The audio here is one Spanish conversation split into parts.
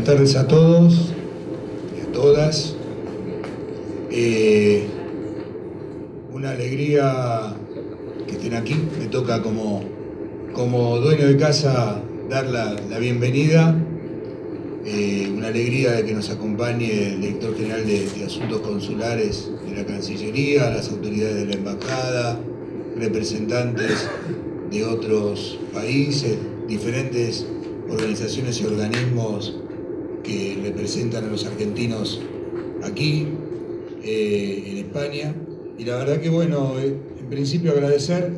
tardes a todos y a todas. Una alegría que estén aquí. Me toca como dueño de casa dar la bienvenida. Una alegría de que nos acompañe el director general de Asuntos Consulares de la Cancillería, las autoridades de la Embajada, representantes de otros países, diferentes organizaciones y organismos que representan a los argentinos aquí, en España. Y la verdad que, bueno, en principio agradecer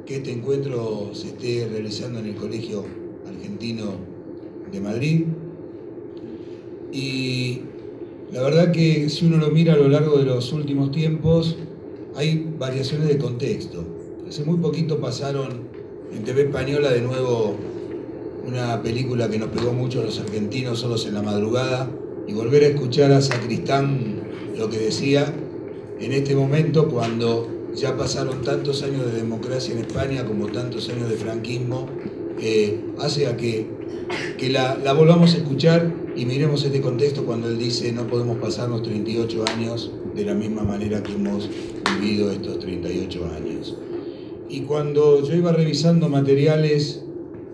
que este encuentro se esté realizando en el Colegio Argentino de Madrid. Y la verdad que si uno lo mira a lo largo de los últimos tiempos, hay variaciones de contexto. Hace muy poquito pasaron en TV Española de nuevo una película que nos pegó mucho a los argentinos, Solos en la Madrugada, y volver a escuchar a Sacristán lo que decía en este momento, cuando ya pasaron tantos años de democracia en España como tantos años de franquismo, hace a que la volvamos a escuchar y miremos este contexto cuando él dice: no podemos pasarnos 38 años de la misma manera que hemos vivido estos 38 años. Y cuando yo iba revisando materiales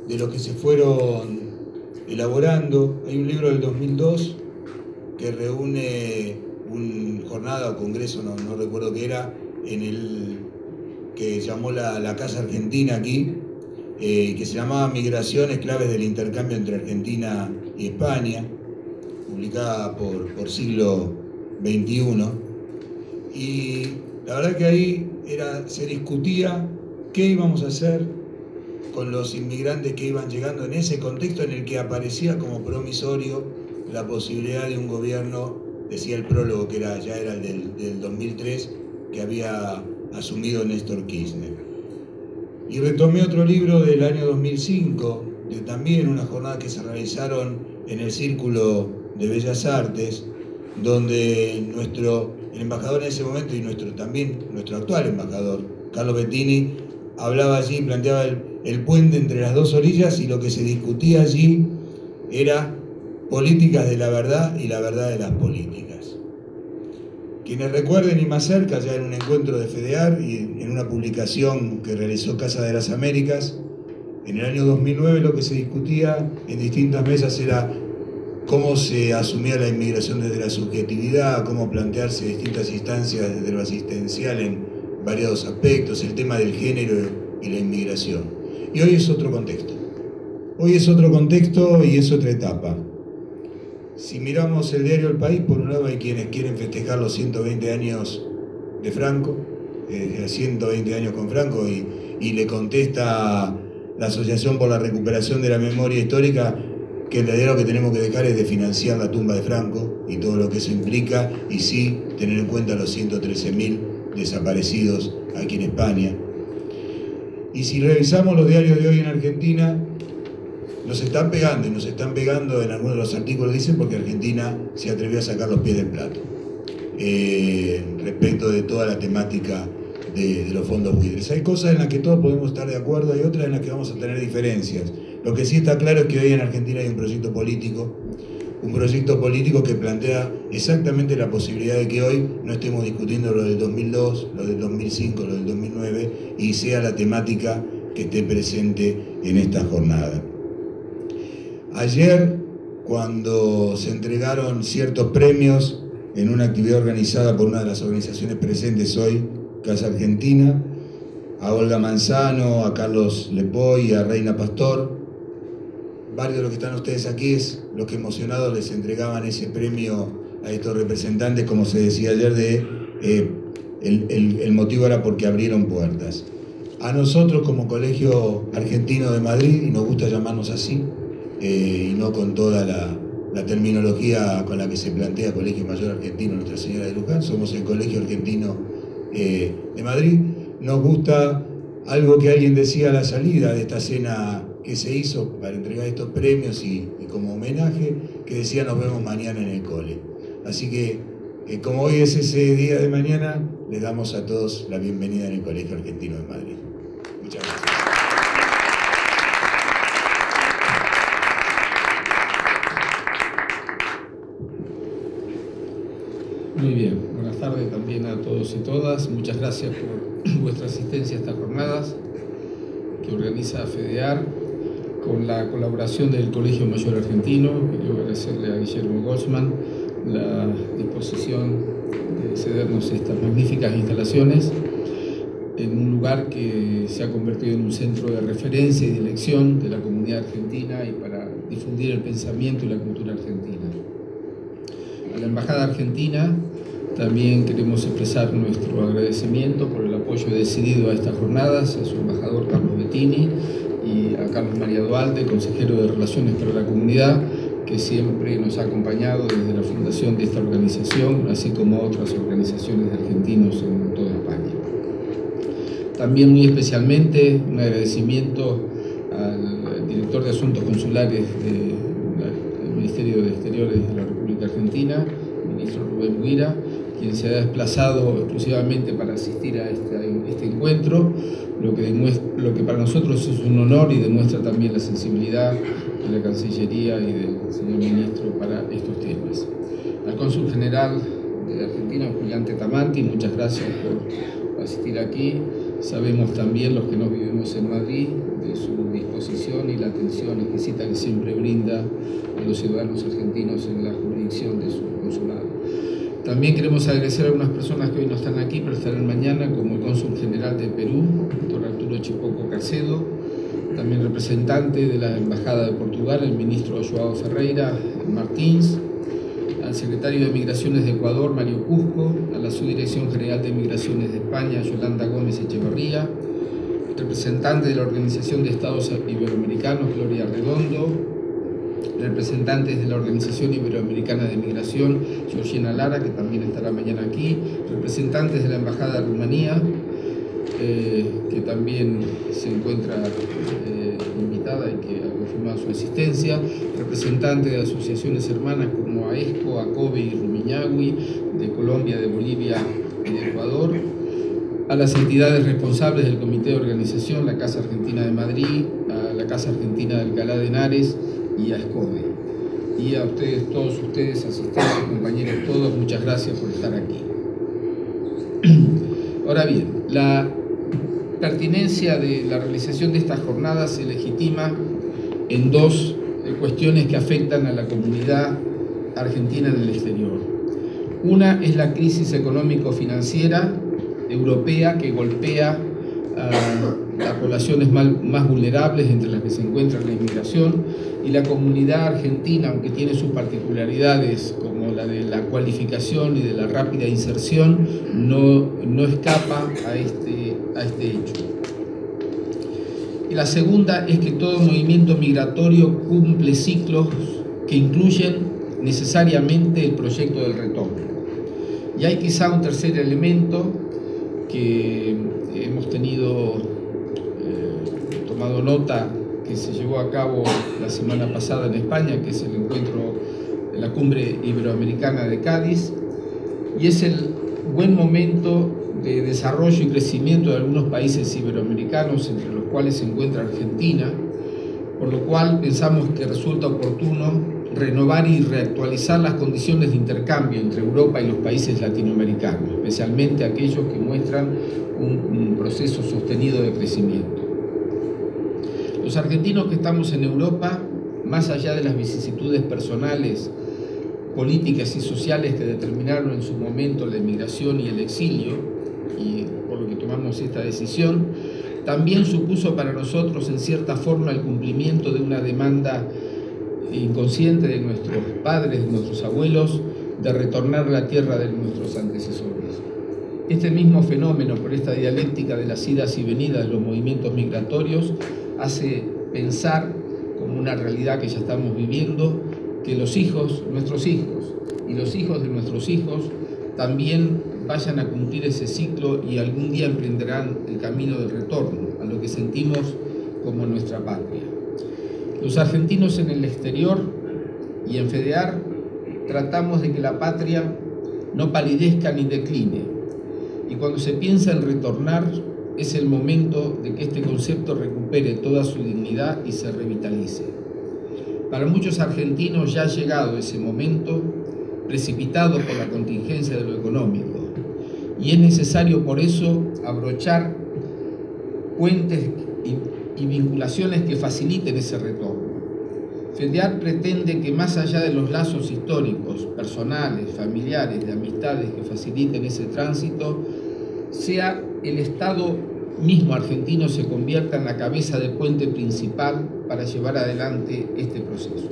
de los que se fueron elaborando, hay un libro del 2002 que reúne una jornada o congreso, no recuerdo qué era, que llamó la Casa Argentina aquí, que se llamaba Migraciones, claves del intercambio entre Argentina y España, publicada por Siglo XXI. Y la verdad que ahí se discutía qué íbamos a hacer con los inmigrantes que iban llegando en ese contexto en el que aparecía como promisorio la posibilidad de un gobierno, decía el prólogo, que ya era el del 2003, que había asumido Néstor Kirchner. Y retomé otro libro del año 2005, de también una jornada que se realizaron en el Círculo de Bellas Artes, donde el embajador en ese momento y nuestro actual embajador, Carlos Bettini, hablaba allí, planteaba el puente entre las dos orillas, y lo que se discutía allí era políticas de la verdad y la verdad de las políticas. Quienes recuerden, y más cerca, ya en un encuentro de FEDEAR y en una publicación que realizó Casa de las Américas, en el año 2009 lo que se discutía en distintas mesas era cómo se asumía la inmigración desde la subjetividad, cómo plantearse distintas instancias desde lo asistencial en variados aspectos, el tema del género y la inmigración. Y hoy es otro contexto. Hoy es otro contexto y es otra etapa. Si miramos el diario El País, por un lado hay quienes quieren festejar los 120 años de Franco, 120 años con Franco, y le contesta la Asociación por la Recuperación de la Memoria Histórica que en realidad lo que tenemos que dejar es de financiar la tumba de Franco y todo lo que eso implica, y sí tener en cuenta los 113.000 desaparecidos aquí en España. Y si revisamos los diarios de hoy en Argentina, nos están pegando en algunos de los artículos, dicen, porque Argentina se atrevió a sacar los pies del plato respecto de toda la temática de los fondos buitres. Hay cosas en las que todos podemos estar de acuerdo, hay otras en las que vamos a tener diferencias. Lo que sí está claro es que hoy en Argentina hay un proyecto político que plantea exactamente la posibilidad de que hoy no estemos discutiendo lo del 2002, lo del 2005, lo del 2009, y sea la temática que esté presente en esta jornada. Ayer, cuando se entregaron ciertos premios en una actividad organizada por una de las organizaciones presentes hoy, Casa Argentina, a Olga Manzano, a Carlos Lepoy y a Reina Pastor, varios de los que están ustedes aquí es los que emocionados les entregaban ese premio a estos representantes, como se decía ayer, el motivo era porque abrieron puertas. A nosotros como Colegio Argentino de Madrid, y nos gusta llamarnos así, y no con toda la terminología con la que se plantea Colegio Mayor Argentino Nuestra Señora de Luján, somos el Colegio Argentino de Madrid. Nos gusta algo que alguien decía a la salida de esta cena que se hizo para entregar estos premios y como homenaje, que decía: nos vemos mañana en el cole. Así que, como hoy es ese día de mañana, les damos a todos la bienvenida en el Colegio Argentino de Madrid. Muchas gracias. Muy bien, buenas tardes también a todos y todas. Muchas gracias por vuestra asistencia a estas jornadas que organiza FEDEAR con la colaboración del Colegio Mayor Argentino. Quiero agradecerle a Guillermo Goldsman la disposición de cedernos estas magníficas instalaciones en un lugar que se ha convertido en un centro de referencia y de elección de la comunidad argentina y para difundir el pensamiento y la cultura argentina. A la Embajada Argentina también queremos expresar nuestro agradecimiento por el apoyo decidido a estas jornadas, a su embajador Carlos Bettini y a Carlos María Dualde, consejero de Relaciones para la Comunidad, que siempre nos ha acompañado desde la fundación de esta organización, así como a otras organizaciones de argentinos en toda España. También muy especialmente un agradecimiento al director de Asuntos Consulares del Ministerio de Exteriores de la República Argentina, el ministro Rubén Buira, quien se ha desplazado exclusivamente para asistir a este encuentro, lo que para nosotros es un honor y demuestra también la sensibilidad de la Cancillería y del señor ministro para estos temas. Al cónsul general de Argentina, Julián Tetamanti, muchas gracias por asistir aquí. Sabemos también, los que no vivimos en Madrid, de su disposición y la atención exquisita que siempre brinda a los ciudadanos argentinos en la jurisdicción de su consulado. También queremos agradecer a algunas personas que hoy no están aquí, pero estarán mañana, como el cónsul general de Perú, doctor Arturo Chipoco Carcedo, también representante de la Embajada de Portugal, el ministro João Ferreira Martins, al secretario de Migraciones de Ecuador, Mario Cusco, a la Subdirección General de Migraciones de España, Yolanda Gómez Echeverría, representante de la Organización de Estados Iberoamericanos, Gloria Redondo, representantes de la Organización Iberoamericana de Migración, Georgina Lara, que también estará mañana aquí, representantes de la Embajada de Rumanía, que también se encuentra invitada y que ha confirmado su asistencia, representantes de asociaciones hermanas como AESCO, ACOBE y Rumiñahui, de Colombia, de Bolivia y de Ecuador, a las entidades responsables del Comité de Organización, la Casa Argentina de Madrid, a la Casa Argentina de Alcalá de Henares y a SCODE. Y a ustedes, todos ustedes, asistentes, compañeros, todos, muchas gracias por estar aquí. Ahora bien, la pertinencia de la realización de estas jornadas se legitima en dos cuestiones que afectan a la comunidad argentina en el exterior. Una es la crisis económico-financiera europea que golpea a las poblaciones más vulnerables, entre las que se encuentra la inmigración, y la comunidad argentina, aunque tiene sus particularidades como la de la cualificación y de la rápida inserción, no escapa a este hecho. Y la segunda es que todo movimiento migratorio cumple ciclos que incluyen necesariamente el proyecto del retorno. Y hay quizá un tercer elemento que hemos tomado nota, que se llevó a cabo la semana pasada en España, que es el encuentro de la Cumbre Iberoamericana de Cádiz, y es el buen momento de desarrollo y crecimiento de algunos países iberoamericanos, entre los cuales se encuentra Argentina, por lo cual pensamos que resulta oportuno renovar y reactualizar las condiciones de intercambio entre Europa y los países latinoamericanos, especialmente aquellos que muestran un proceso sostenido de crecimiento. Los argentinos que estamos en Europa, más allá de las vicisitudes personales, políticas y sociales que determinaron en su momento la emigración y el exilio, y por lo que tomamos esta decisión, también supuso para nosotros en cierta forma el cumplimiento de una demanda inconsciente de nuestros padres, de nuestros abuelos, de retornar a la tierra de nuestros antecesores. Este mismo fenómeno, por esta dialéctica de las idas y venidas de los movimientos migratorios, hace pensar, como una realidad que ya estamos viviendo, que los hijos, nuestros hijos y los hijos de nuestros hijos también vayan a cumplir ese ciclo y algún día emprenderán el camino del retorno a lo que sentimos como nuestra patria. Los argentinos en el exterior y en FEDEAR tratamos de que la patria no palidezca ni decline, y cuando se piensa en retornar es el momento de que este concepto recupere toda su dignidad y se revitalice. Para muchos argentinos ya ha llegado ese momento precipitado por la contingencia de lo económico, y es necesario por eso abrochar puentes y vinculaciones que faciliten ese retorno. FEDEAR pretende que más allá de los lazos históricos, personales, familiares, de amistades que faciliten ese tránsito, sea el Estado mismo argentino se convierta en la cabeza de puente principal para llevar adelante este proceso.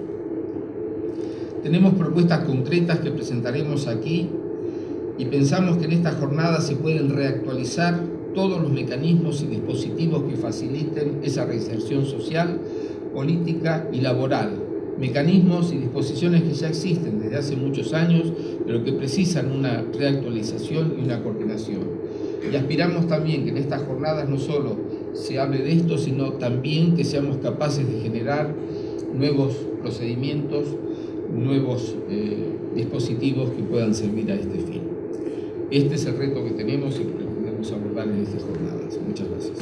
Tenemos propuestas concretas que presentaremos aquí y pensamos que en esta jornada se pueden reactualizar todos los mecanismos y dispositivos que faciliten esa reinserción social, política y laboral, mecanismos y disposiciones que ya existen desde hace muchos años, pero que precisan una reactualización y una coordinación. Y aspiramos también que en estas jornadas no solo se hable de esto, sino también que seamos capaces de generar nuevos procedimientos, nuevos dispositivos que puedan servir a este fin. Este es el reto que tenemos y que pretendemos abordar en estas jornadas. Muchas gracias.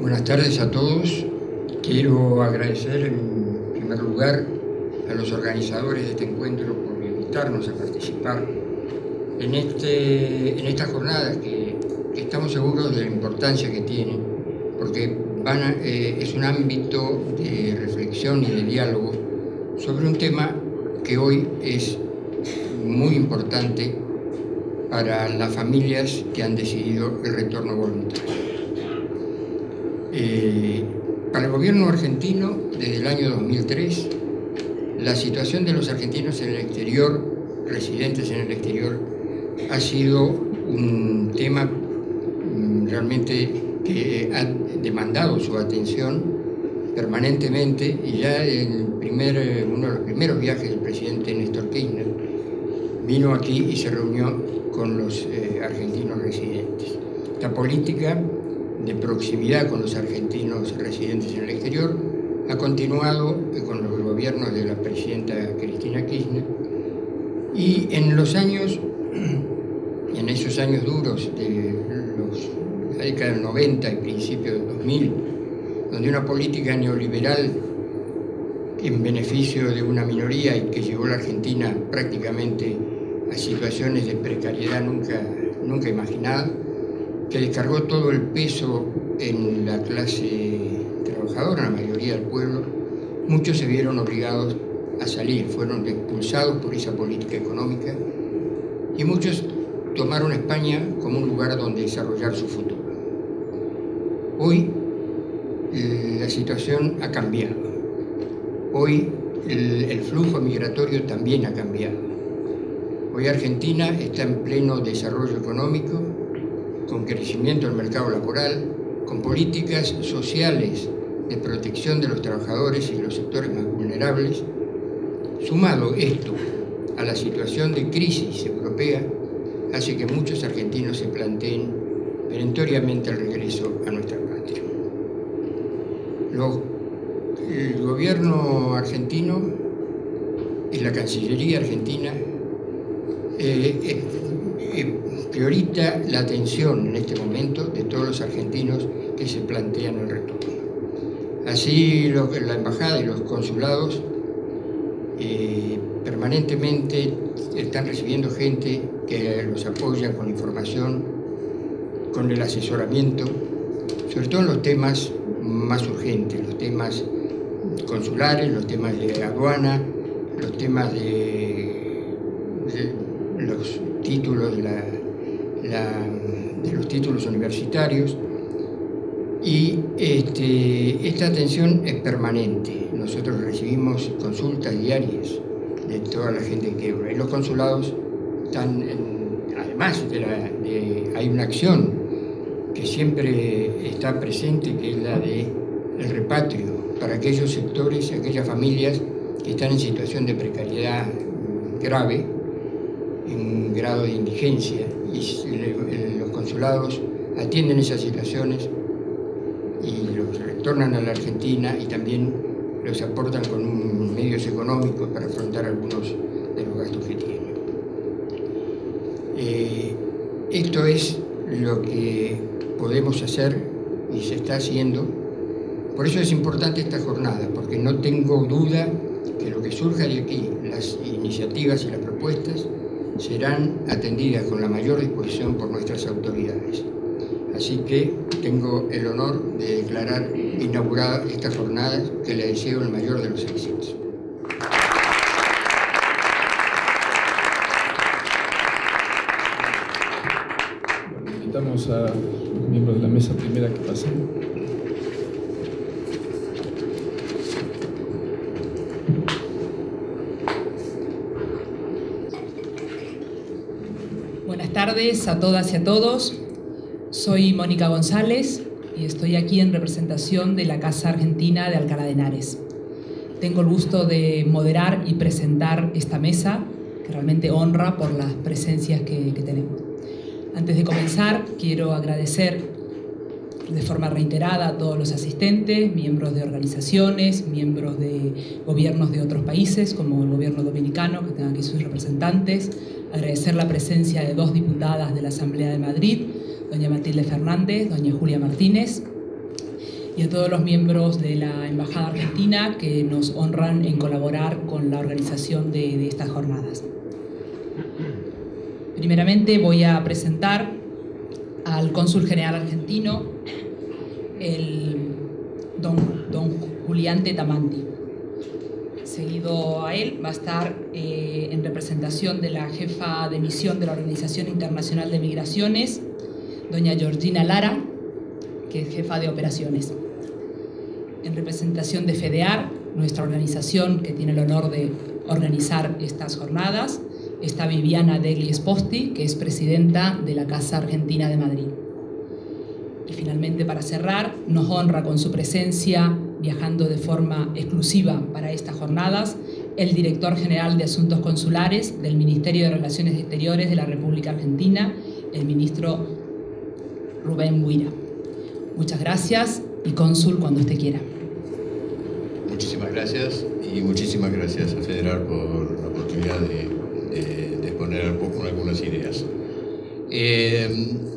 Buenas tardes a todos. Quiero agradecer en primer lugar a los organizadores de este encuentro por invitarnos a participar en esta jornada que estamos seguros de la importancia que tiene, porque es un ámbito de reflexión y de diálogo sobre un tema que hoy es muy importante para las familias que han decidido el retorno voluntario. Para el gobierno argentino, desde el año 2003, la situación de los argentinos en el exterior, residentes en el exterior, ha sido un tema realmente que ha demandado su atención permanentemente, y ya uno de los primeros viajes del presidente Néstor Kirchner vino aquí y se reunió con los argentinos residentes. Esta política de proximidad con los argentinos residentes en el exterior ha continuado con los gobiernos de la presidenta Cristina Kirchner, y en esos años duros de la década del 90 y principios del 2000, donde una política neoliberal en beneficio de una minoría y que llevó a la Argentina prácticamente a situaciones de precariedad nunca imaginada, que descargó todo el peso en la clase trabajadora, la mayoría del pueblo, muchos se vieron obligados a salir, fueron expulsados por esa política económica, y muchos tomaron España como un lugar donde desarrollar su futuro. Hoy la situación ha cambiado. Hoy el flujo migratorio también ha cambiado. Hoy Argentina está en pleno desarrollo económico, con crecimiento del mercado laboral, con políticas sociales de protección de los trabajadores y de los sectores más vulnerables. Sumado esto a la situación de crisis europea, hace que muchos argentinos se planteen perentoriamente el regreso a nuestra patria. El gobierno argentino y la Cancillería argentina prioriza la atención en este momento de todos los argentinos que se plantean el retorno. Así la embajada y los consulados permanentemente están recibiendo gente que los apoya con información, con el asesoramiento, sobre todo en los temas más urgentes, los temas consulares, los temas de aduana, los temas de los títulos de los títulos universitarios, y esta atención es permanente. Nosotros recibimos consultas diarias de toda la gente que en los consulados están, además hay una acción que siempre está presente, que es la de el repatrio para aquellos sectores y aquellas familias que están en situación de precariedad grave, en grado de indigencia, y los consulados atienden esas situaciones y los retornan a la Argentina, y también los aportan con medios económicos para afrontar algunos de los gastos que tienen. Esto es lo que podemos hacer y se está haciendo. Por eso es importante esta jornada, porque no tengo duda que lo que surja de aquí, las iniciativas y las propuestas, serán atendidas con la mayor disposición por nuestras autoridades. Así que tengo el honor de declarar inaugurada esta jornada, que le deseo el mayor de los éxitos. Invitamos a los miembros de la mesa primera que pasen. Buenas tardes a todas y a todos. Soy Mónica González y estoy aquí en representación de la Casa Argentina de Alcalá de Henares. Tengo el gusto de moderar y presentar esta mesa, que realmente honra por las presencias que tenemos. Antes de comenzar, quiero agradecer de forma reiterada a todos los asistentes, miembros de organizaciones, miembros de gobiernos de otros países, como el gobierno dominicano, que tengan aquí sus representantes, agradecer la presencia de 2 diputadas de la Asamblea de Madrid, doña Matilde Fernández, doña Julia Martínez, y a todos los miembros de la Embajada Argentina que nos honran en colaborar con la organización de estas jornadas. Primeramente voy a presentar al cónsul general argentino, el don Julián Tetamanti. Seguido a él va a estar en representación de la jefa de misión de la Organización Internacional de Migraciones, doña Georgina Lara, que es jefa de operaciones. En representación de FEDEAR, nuestra organización que tiene el honor de organizar estas jornadas, está Viviana Degli Esposti, que es presidenta de la Casa Argentina de Madrid. Y finalmente, para cerrar, nos honra con su presencia, viajando de forma exclusiva para estas jornadas, el director general de Asuntos Consulares del Ministerio de Relaciones Exteriores de la República Argentina, el ministro Rubén Buira. Muchas gracias y cónsul, cuando usted quiera. Muchísimas gracias y muchísimas gracias a FEDEAR por la oportunidad de exponer un poco algunas ideas.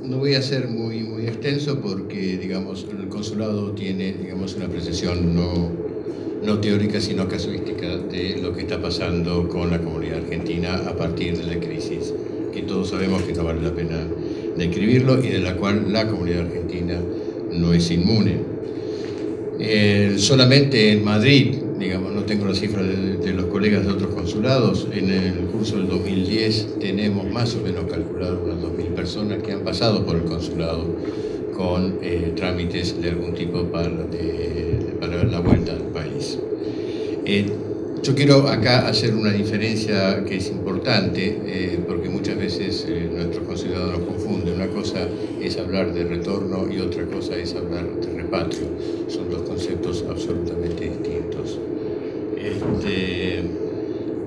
No voy a ser muy extenso porque, digamos, el consulado tiene, digamos, una apreciación no teórica sino casuística de lo que está pasando con la comunidad argentina a partir de la crisis, que todos sabemos que no vale la pena describirlo y de la cual la comunidad argentina no es inmune. Solamente en Madrid, digamos, no tengo las cifras de los colegas de otros consulados, en el curso del 2010 tenemos más o menos calculado unas 2.000 personas que han pasado por el consulado con trámites de algún tipo para la vuelta al país. Yo quiero acá hacer una diferencia que es importante, porque muchas veces nuestros conciudadanos confunden. Una cosa es hablar de retorno y otra cosa es hablar de repatrio. Son 2 conceptos absolutamente distintos.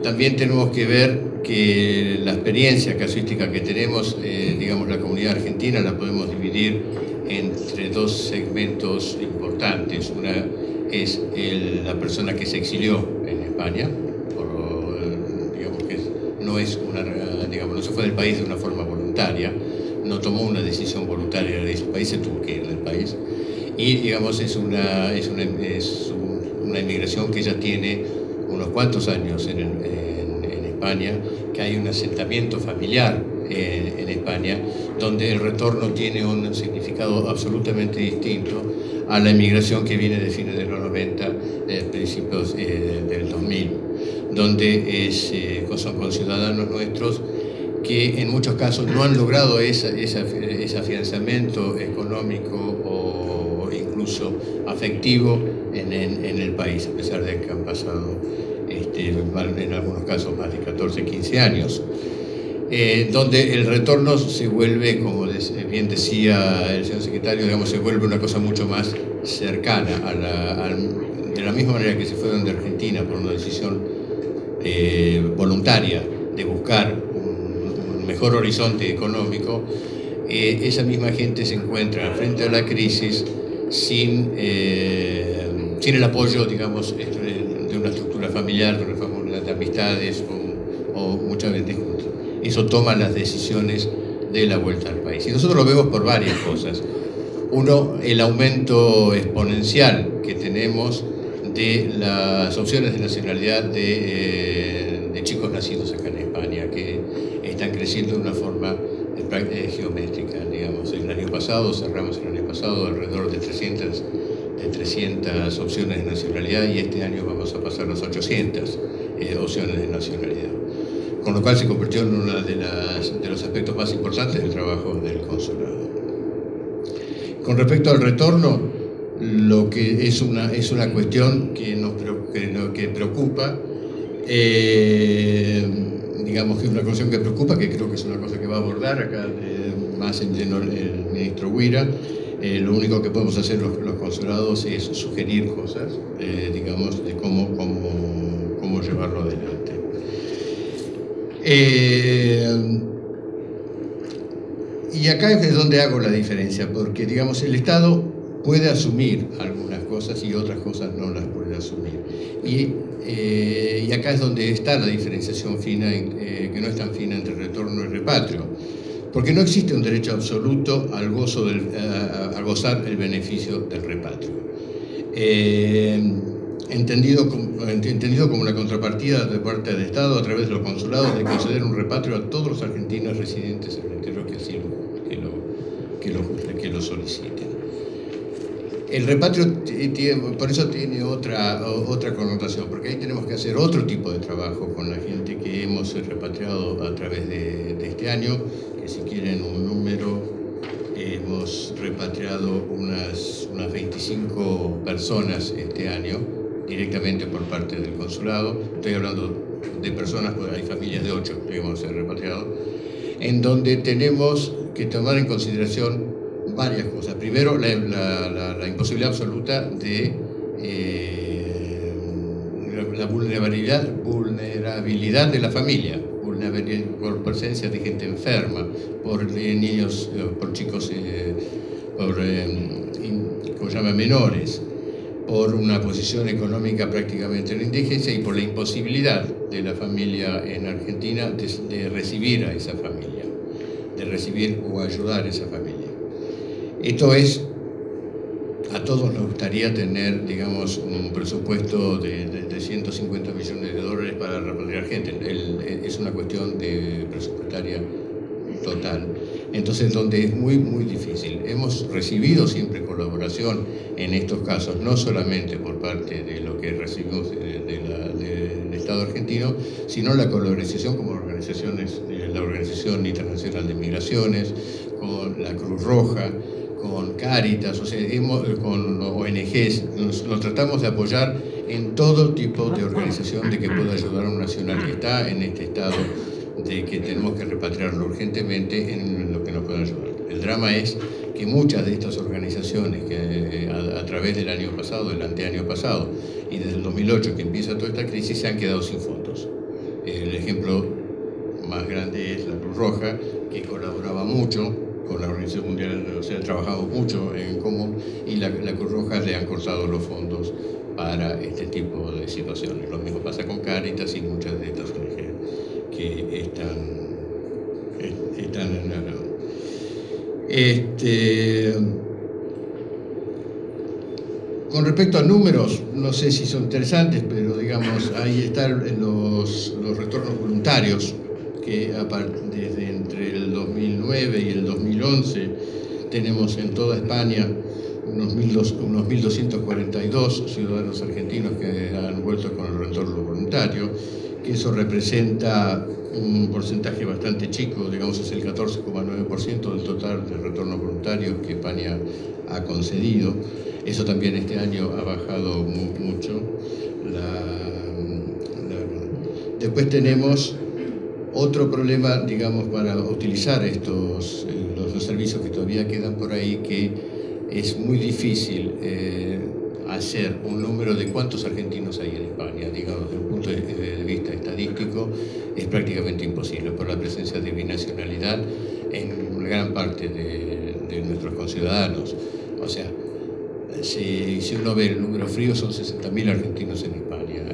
También tenemos que ver que la experiencia casuística que tenemos, digamos, la comunidad argentina la podemos dividir entre 2 segmentos importantes. Una es la persona que se exilió en España, digamos que no se fue del país de una forma voluntaria, no tomó una decisión voluntaria de ese país, se tuvo que ir del país, y digamos es una inmigración que ya tiene unos cuantos años en España, que hay un asentamiento familiar en España, donde el retorno tiene un significado absolutamente distinto a la inmigración que viene de fines de los 90, principios del 2000, donde son conciudadanos nuestros que en muchos casos no han logrado ese afianzamiento económico o incluso afectivo en el país, a pesar de que han pasado en algunos casos más de 14, 15 años. Donde el retorno se vuelve, como bien decía el señor secretario, digamos, se vuelve una cosa mucho más cercana de la misma manera que se fueron de Argentina por una decisión voluntaria de buscar un mejor horizonte económico. Esa misma gente se encuentra frente a la crisis sin el apoyo, digamos, de una estructura familiar, de una familia de amistades o muchas veces eso toma las decisiones de la vuelta al país. Y nosotros lo vemos por varias cosas. Uno, el aumento exponencial que tenemos de las opciones de nacionalidad de chicos nacidos acá en España, que están creciendo de una forma geométrica, digamos. El año pasado, cerramos el año pasado, alrededor de 300 opciones de nacionalidad, y este año vamos a pasar las 800 opciones de nacionalidad. Con lo cual se convirtió en uno de los aspectos más importantes del trabajo del consulado. Con respecto al retorno, lo que es una cuestión que preocupa, digamos que es una cuestión que preocupa, que creo que es una cosa que va a abordar acá más en lleno el ministro Huira. Lo único que podemos hacer los consulados es sugerir cosas, digamos, de cómo llevarlo adelante. Y acá es donde hago la diferencia, porque, digamos, el Estado puede asumir algunas cosas y otras cosas no las puede asumir. Y acá es donde está la diferenciación fina, que no es tan fina, entre retorno y repatrio. Porque no existe un derecho absoluto al gozar el beneficio del repatrio. Entendido como una contrapartida de parte del Estado a través de los consulados de conceder un repatrio a todos los argentinos residentes en el exterior que así lo soliciten. El repatrio por eso tiene otra connotación, porque ahí tenemos que hacer otro tipo de trabajo con la gente que hemos repatriado a través de este año, que si quieren un número, hemos repatriado unas 25 personas este año, directamente por parte del consulado. Estoy hablando de personas, pues hay familias de 8 que hemos repatriado, en donde tenemos que tomar en consideración varias cosas. Primero, la imposibilidad absoluta de la vulnerabilidad de la familia, por presencia de gente enferma, por niños, por chicos, ¿cómo se llama?, menores, por una posición económica prácticamente en indigencia y por la imposibilidad de la familia en Argentina de recibir a esa familia, de recibir o ayudar a esa familia. Esto es, a todos nos gustaría tener, digamos, un presupuesto de 150 millones de dólares para repatriar gente. Es una cuestión presupuestaria total. Entonces, donde es muy, muy difícil. Hemos recibido siempre colaboración en estos casos, no solamente por parte de lo que recibimos del Estado argentino, sino la colaboración como organizaciones, la Organización Internacional de Migraciones, con la Cruz Roja, con Cáritas, o sea, con ONGs, nos tratamos de apoyar en todo tipo de organización de que pueda ayudar a un nacional que está en este estado de que tenemos que repatriarlo urgentemente en lo que nos pueda ayudar. El drama es que muchas de estas organizaciones que a través del año pasado, del anteaño pasado y desde el 2008 que empieza toda esta crisis, se han quedado sin fondos. El ejemplo más grande es la Cruz Roja, que colaboraba mucho con la Organización Mundial, o sea, trabajamos mucho en común, y la Cruz Roja le han cortado los fondos para este tipo de situaciones. Lo mismo pasa con Cáritas y muchas de estas ONG que están en la... Con respecto a números, no sé si son interesantes, pero digamos, ahí están los retornos voluntarios, que desde entre el 2009 y el 2011 tenemos en toda España unos 1.242 ciudadanos argentinos que han vuelto con el retorno voluntario, que eso representa un porcentaje bastante chico, digamos es el 14,9% del total de retornos voluntarios que España ha concedido. Eso también este año ha bajado mucho. Después tenemos otro problema, digamos, para utilizar los servicios que todavía quedan por ahí, que es muy difícil hacer un número de cuántos argentinos hay en España, digamos, desde un punto de vista estadístico, es prácticamente imposible por la presencia de binacionalidad en una gran parte de nuestros conciudadanos. O sea, si uno ve el número frío, son 60.000 argentinos en España.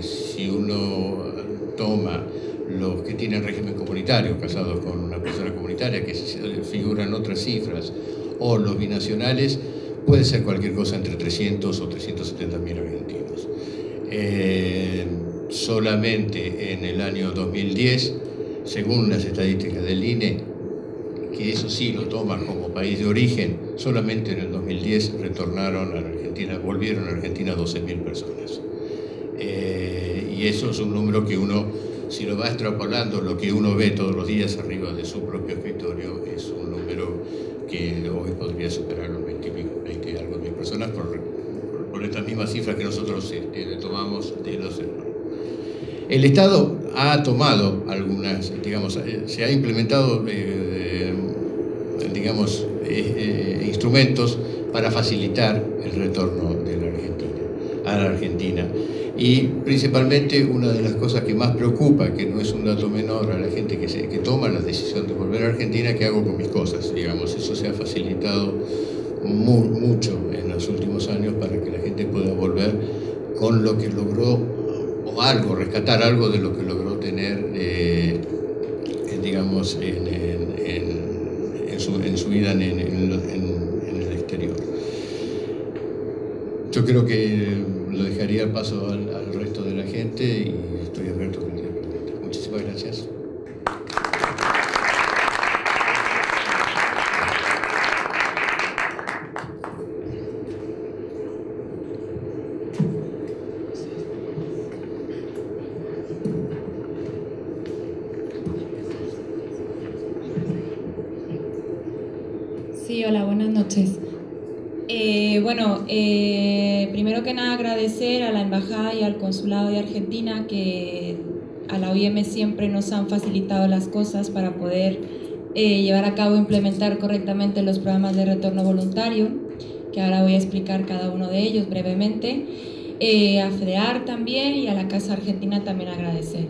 Si uno toma los que tienen régimen comunitario, casados con una persona comunitaria, que figuran otras cifras, o los binacionales, puede ser cualquier cosa entre 300 o 370.000 argentinos. Solamente en el año 2010, según las estadísticas del INE, que eso sí lo toman como país de origen, solamente en el 2010 retornaron a la Argentina, volvieron a Argentina 12.000 personas. Y eso es un número que uno, si lo va extrapolando, lo que uno ve todos los días arriba de su propio escritorio, es un número que hoy podría superar los 20 y algo mil personas por estas mismas cifras que nosotros tomamos de los... El Estado ha tomado algunas, digamos, se ha implementado, digamos, instrumentos para facilitar el retorno de la Argentina, a la Argentina. Y principalmente una de las cosas que más preocupa, que no es un dato menor a la gente que toma la decisión de volver a Argentina, ¿qué hago con mis cosas? Digamos, eso se ha facilitado mucho en los últimos años para que la gente pueda volver con lo que logró, o algo, rescatar algo de lo que logró tener, digamos, en su vida en el exterior. Yo creo que lo dejaría paso al resto de la gente y estoy abierto a cualquier pregunta. Muchísimas gracias. Sí, hola, buenas noches. Primero que nada agradecer a la Embajada y al Consulado de Argentina que a la OIM siempre nos han facilitado las cosas para poder llevar a cabo e implementar correctamente los programas de retorno voluntario, que ahora voy a explicar cada uno de ellos brevemente. A FEDEAR también y a la Casa Argentina también agradecer.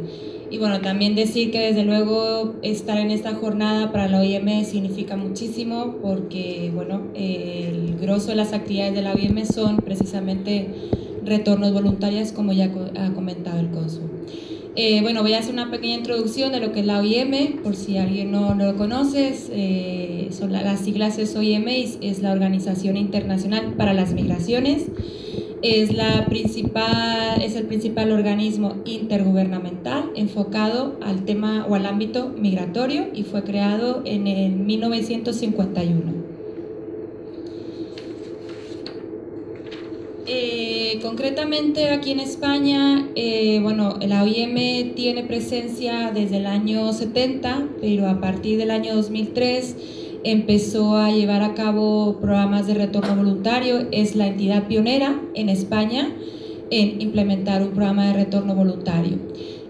Y bueno, también decir que desde luego estar en esta jornada para la OIM significa muchísimo porque, bueno, el grosso de las actividades de la OIM son precisamente retornos voluntarios, como ya ha comentado el cónsul. Voy a hacer una pequeña introducción de lo que es la OIM, por si alguien no lo conoce. Las siglas es OIM, es la Organización Internacional para las Migraciones. Es el principal organismo intergubernamental enfocado al tema o al ámbito migratorio y fue creado en el 1951. Concretamente aquí en España, la OIM tiene presencia desde el año 70, pero a partir del año 2003 empezó a llevar a cabo programas de retorno voluntario. Es la entidad pionera en España en implementar un programa de retorno voluntario.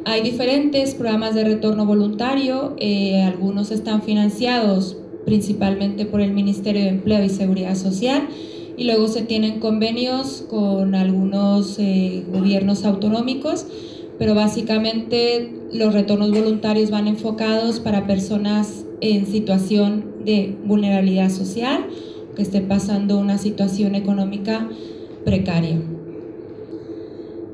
Hay diferentes programas de retorno voluntario, algunos están financiados principalmente por el Ministerio de Empleo y Seguridad Social y luego se tienen convenios con algunos gobiernos autonómicos, pero básicamente los retornos voluntarios van enfocados para personas en situación de vulnerabilidad social, que estén pasando una situación económica precaria.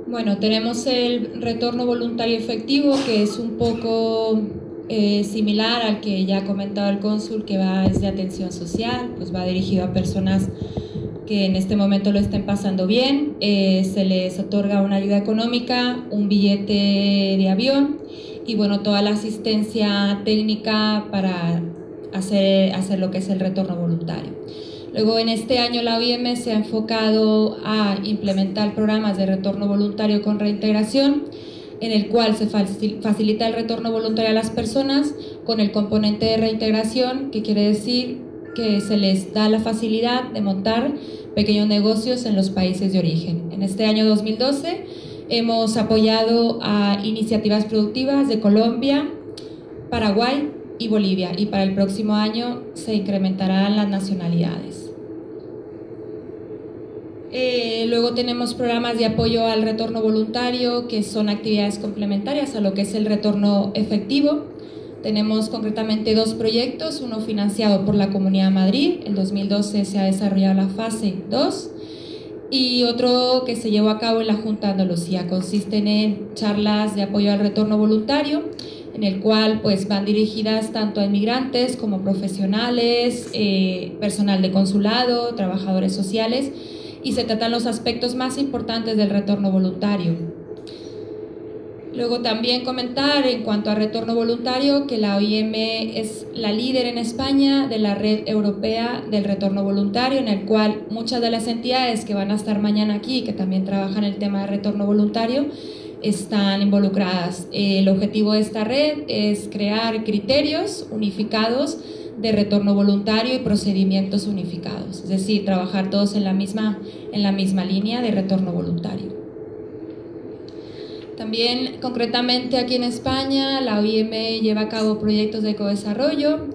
Bueno, tenemos el retorno voluntario efectivo, que es un poco similar al que ya ha comentado el cónsul, que es de atención social, pues va dirigido a personas que en este momento lo estén pasando bien. Se les otorga una ayuda económica, un billete de avión y bueno, toda la asistencia técnica para hacer lo que es el retorno voluntario. Luego en este año la OIM se ha enfocado a implementar programas de retorno voluntario con reintegración, en el cual se facilita el retorno voluntario a las personas con el componente de reintegración, que quiere decir que se les da la facilidad de montar pequeños negocios en los países de origen. En este año 2012 hemos apoyado a iniciativas productivas de Colombia, Paraguay y Bolivia, y para el próximo año se incrementarán las nacionalidades. Luego tenemos programas de apoyo al retorno voluntario, que son actividades complementarias a lo que es el retorno efectivo. Tenemos concretamente dos proyectos, uno financiado por la Comunidad de Madrid, en 2012 se ha desarrollado la fase 2, y otro que se llevó a cabo en la Junta de Andalucía. Consisten en charlas de apoyo al retorno voluntario, en el cual pues van dirigidas tanto a inmigrantes como profesionales, personal de consulado, trabajadores sociales, y se tratan los aspectos más importantes del retorno voluntario. Luego también comentar en cuanto a retorno voluntario que la OIM es la líder en España de la red europea del retorno voluntario, en el cual muchas de las entidades que van a estar mañana aquí, que también trabajan el tema de retorno voluntario, están involucradas. El objetivo de esta red es crear criterios unificados de retorno voluntario y procedimientos unificados, es decir, trabajar todos en la misma línea de retorno voluntario. También, concretamente aquí en España, la OIM lleva a cabo proyectos de codesarrollo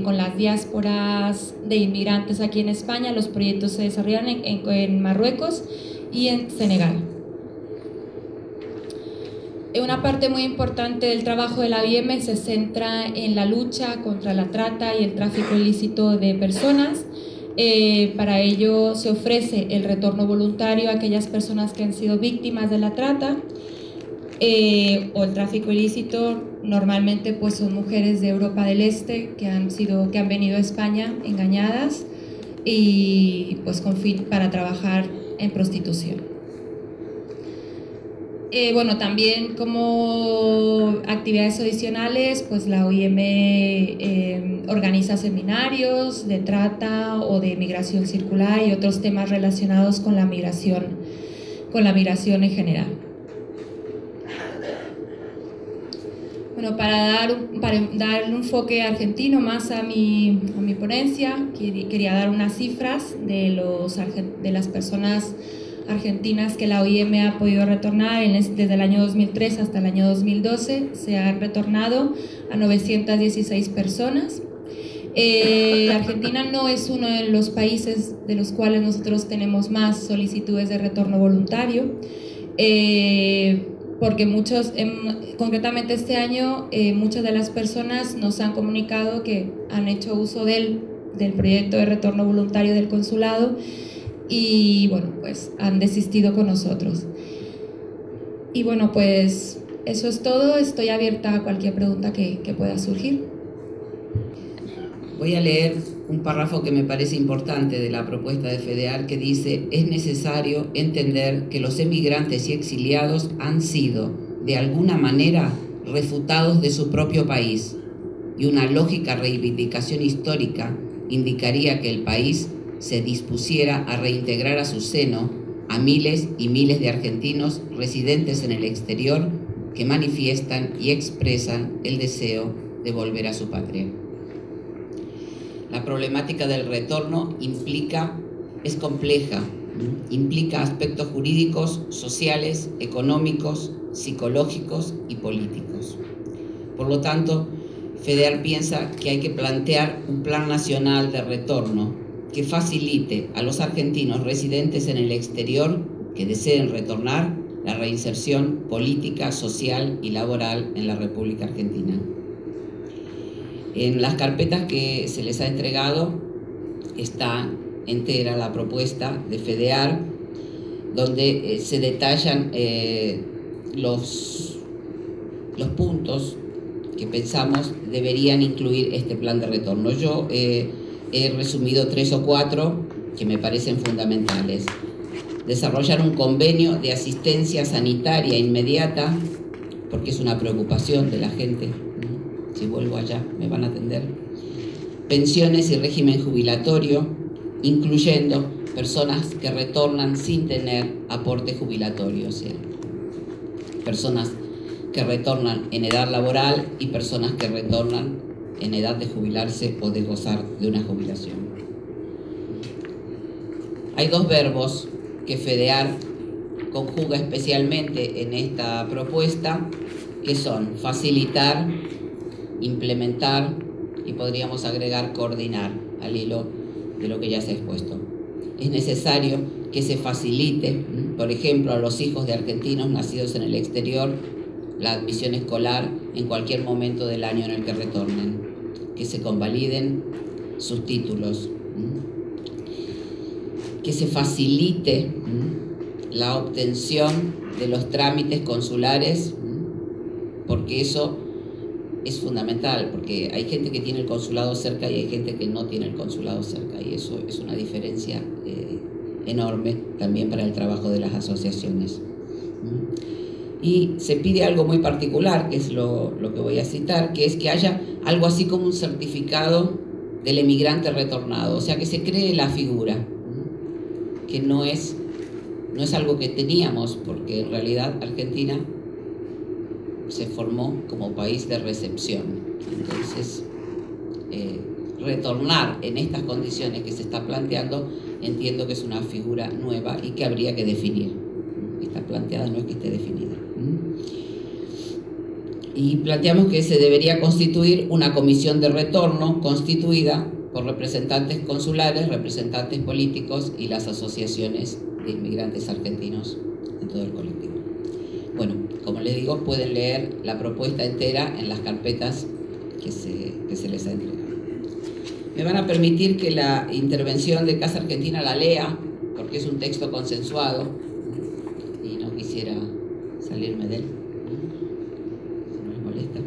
con las diásporas de inmigrantes aquí en España. Los proyectos se desarrollan en Marruecos y en Senegal. Una parte muy importante del trabajo de la OIM se centra en la lucha contra la trata y el tráfico ilícito de personas. Para ello se ofrece el retorno voluntario a aquellas personas que han sido víctimas de la trata o el tráfico ilícito. Normalmente pues son mujeres de Europa del Este que han venido a España engañadas y pues con fin para trabajar en prostitución. Bueno, también como actividades adicionales, pues la OIM organiza seminarios de trata o de migración circular y otros temas relacionados con la migración en general. Bueno, para dar un enfoque argentino más a mi ponencia, quería dar unas cifras de las personas argentinas que la OIM ha podido retornar desde el año 2003 hasta el año 2012. Se han retornado a 916 personas. Argentina no es uno de los países de los cuales nosotros tenemos más solicitudes de retorno voluntario, porque concretamente este año, muchas de las personas nos han comunicado que han hecho uso del proyecto de retorno voluntario del consulado y bueno, pues han desistido con nosotros. Y bueno, pues eso es todo. Estoy abierta a cualquier pregunta que pueda surgir. Voy a leer un párrafo que me parece importante de la propuesta de FEDEAR, que dice: es necesario entender que los emigrantes y exiliados han sido, de alguna manera, refutados de su propio país, y una lógica reivindicación histórica indicaría que el país se dispusiera a reintegrar a su seno a miles y miles de argentinos residentes en el exterior que manifiestan y expresan el deseo de volver a su patria. La problemática del retorno es compleja, implica aspectos jurídicos, sociales, económicos, psicológicos y políticos. Por lo tanto, FEDEAR piensa que hay que plantear un plan nacional de retorno que facilite a los argentinos residentes en el exterior que deseen retornar la reinserción política, social y laboral en la República Argentina. En las carpetas que se les ha entregado está entera la propuesta de FEDEAR, donde se detallan los puntos que pensamos deberían incluir este plan de retorno. Yo he resumido 3 o 4 que me parecen fundamentales. Desarrollar un convenio de asistencia sanitaria inmediata, porque es una preocupación de la gente. Si vuelvo allá, me van a atender. Pensiones y régimen jubilatorio, incluyendo personas que retornan sin tener aporte jubilatorio, o sea, personas que retornan en edad laboral y personas que retornan en edad de jubilarse o de gozar de una jubilación. Hay 2 verbos que FEDEAR conjuga especialmente en esta propuesta, que son facilitar, implementar y podríamos agregar coordinar, al hilo de lo que ya se ha expuesto. Es necesario que se facilite, por ejemplo, a los hijos de argentinos nacidos en el exterior, la admisión escolar en cualquier momento del año en el que retornen, que se convaliden sus títulos, que se facilite la obtención de los trámites consulares, porque eso es fundamental, porque hay gente que tiene el consulado cerca y hay gente que no tiene el consulado cerca, y eso es una diferencia enorme también para el trabajo de las asociaciones. Y se pide algo muy particular, que es lo que voy a citar, que es que haya algo así como un certificado del emigrante retornado, o sea, que se cree la figura, que no es algo que teníamos, porque en realidad Argentina se formó como país de recepción. Entonces, retornar en estas condiciones que se está planteando, entiendo que es una figura nueva y que habría que definir. Está planteada, no es que esté definida. Y planteamos que se debería constituir una comisión de retorno constituida por representantes consulares, representantes políticos y las asociaciones de inmigrantes argentinos en todo el colectivo. Bueno, como les digo, pueden leer la propuesta entera en las carpetas que se les ha entregado. Me van a permitir que la intervención de Casa Argentina la lea, porque es un texto consensuado y no quisiera salirme de él. Si no les molesta.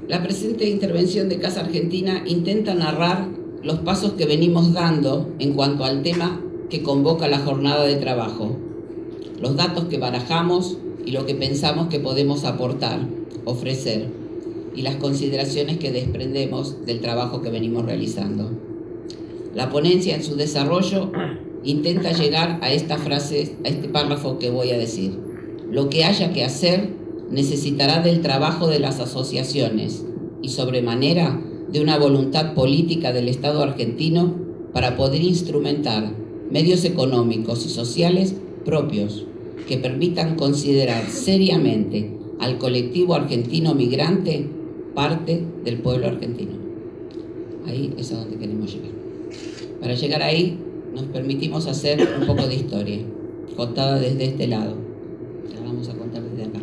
La presente intervención de Casa Argentina intenta narrar los pasos que venimos dando en cuanto al tema que convoca la jornada de trabajo, los datos que barajamos y lo que pensamos que podemos aportar, ofrecer, y las consideraciones que desprendemos del trabajo que venimos realizando. La ponencia en su desarrollo intenta llegar a esta frase, a este párrafo que voy a decir. Lo que haya que hacer necesitará del trabajo de las asociaciones y sobremanera de una voluntad política del Estado argentino para poder instrumentar medios económicos y sociales propios que permitan considerar seriamente al colectivo argentino migrante parte del pueblo argentino. Ahí es a donde queremos llegar. Para llegar ahí nos permitimos hacer un poco de historia, contada desde este lado. La vamos a contar desde acá.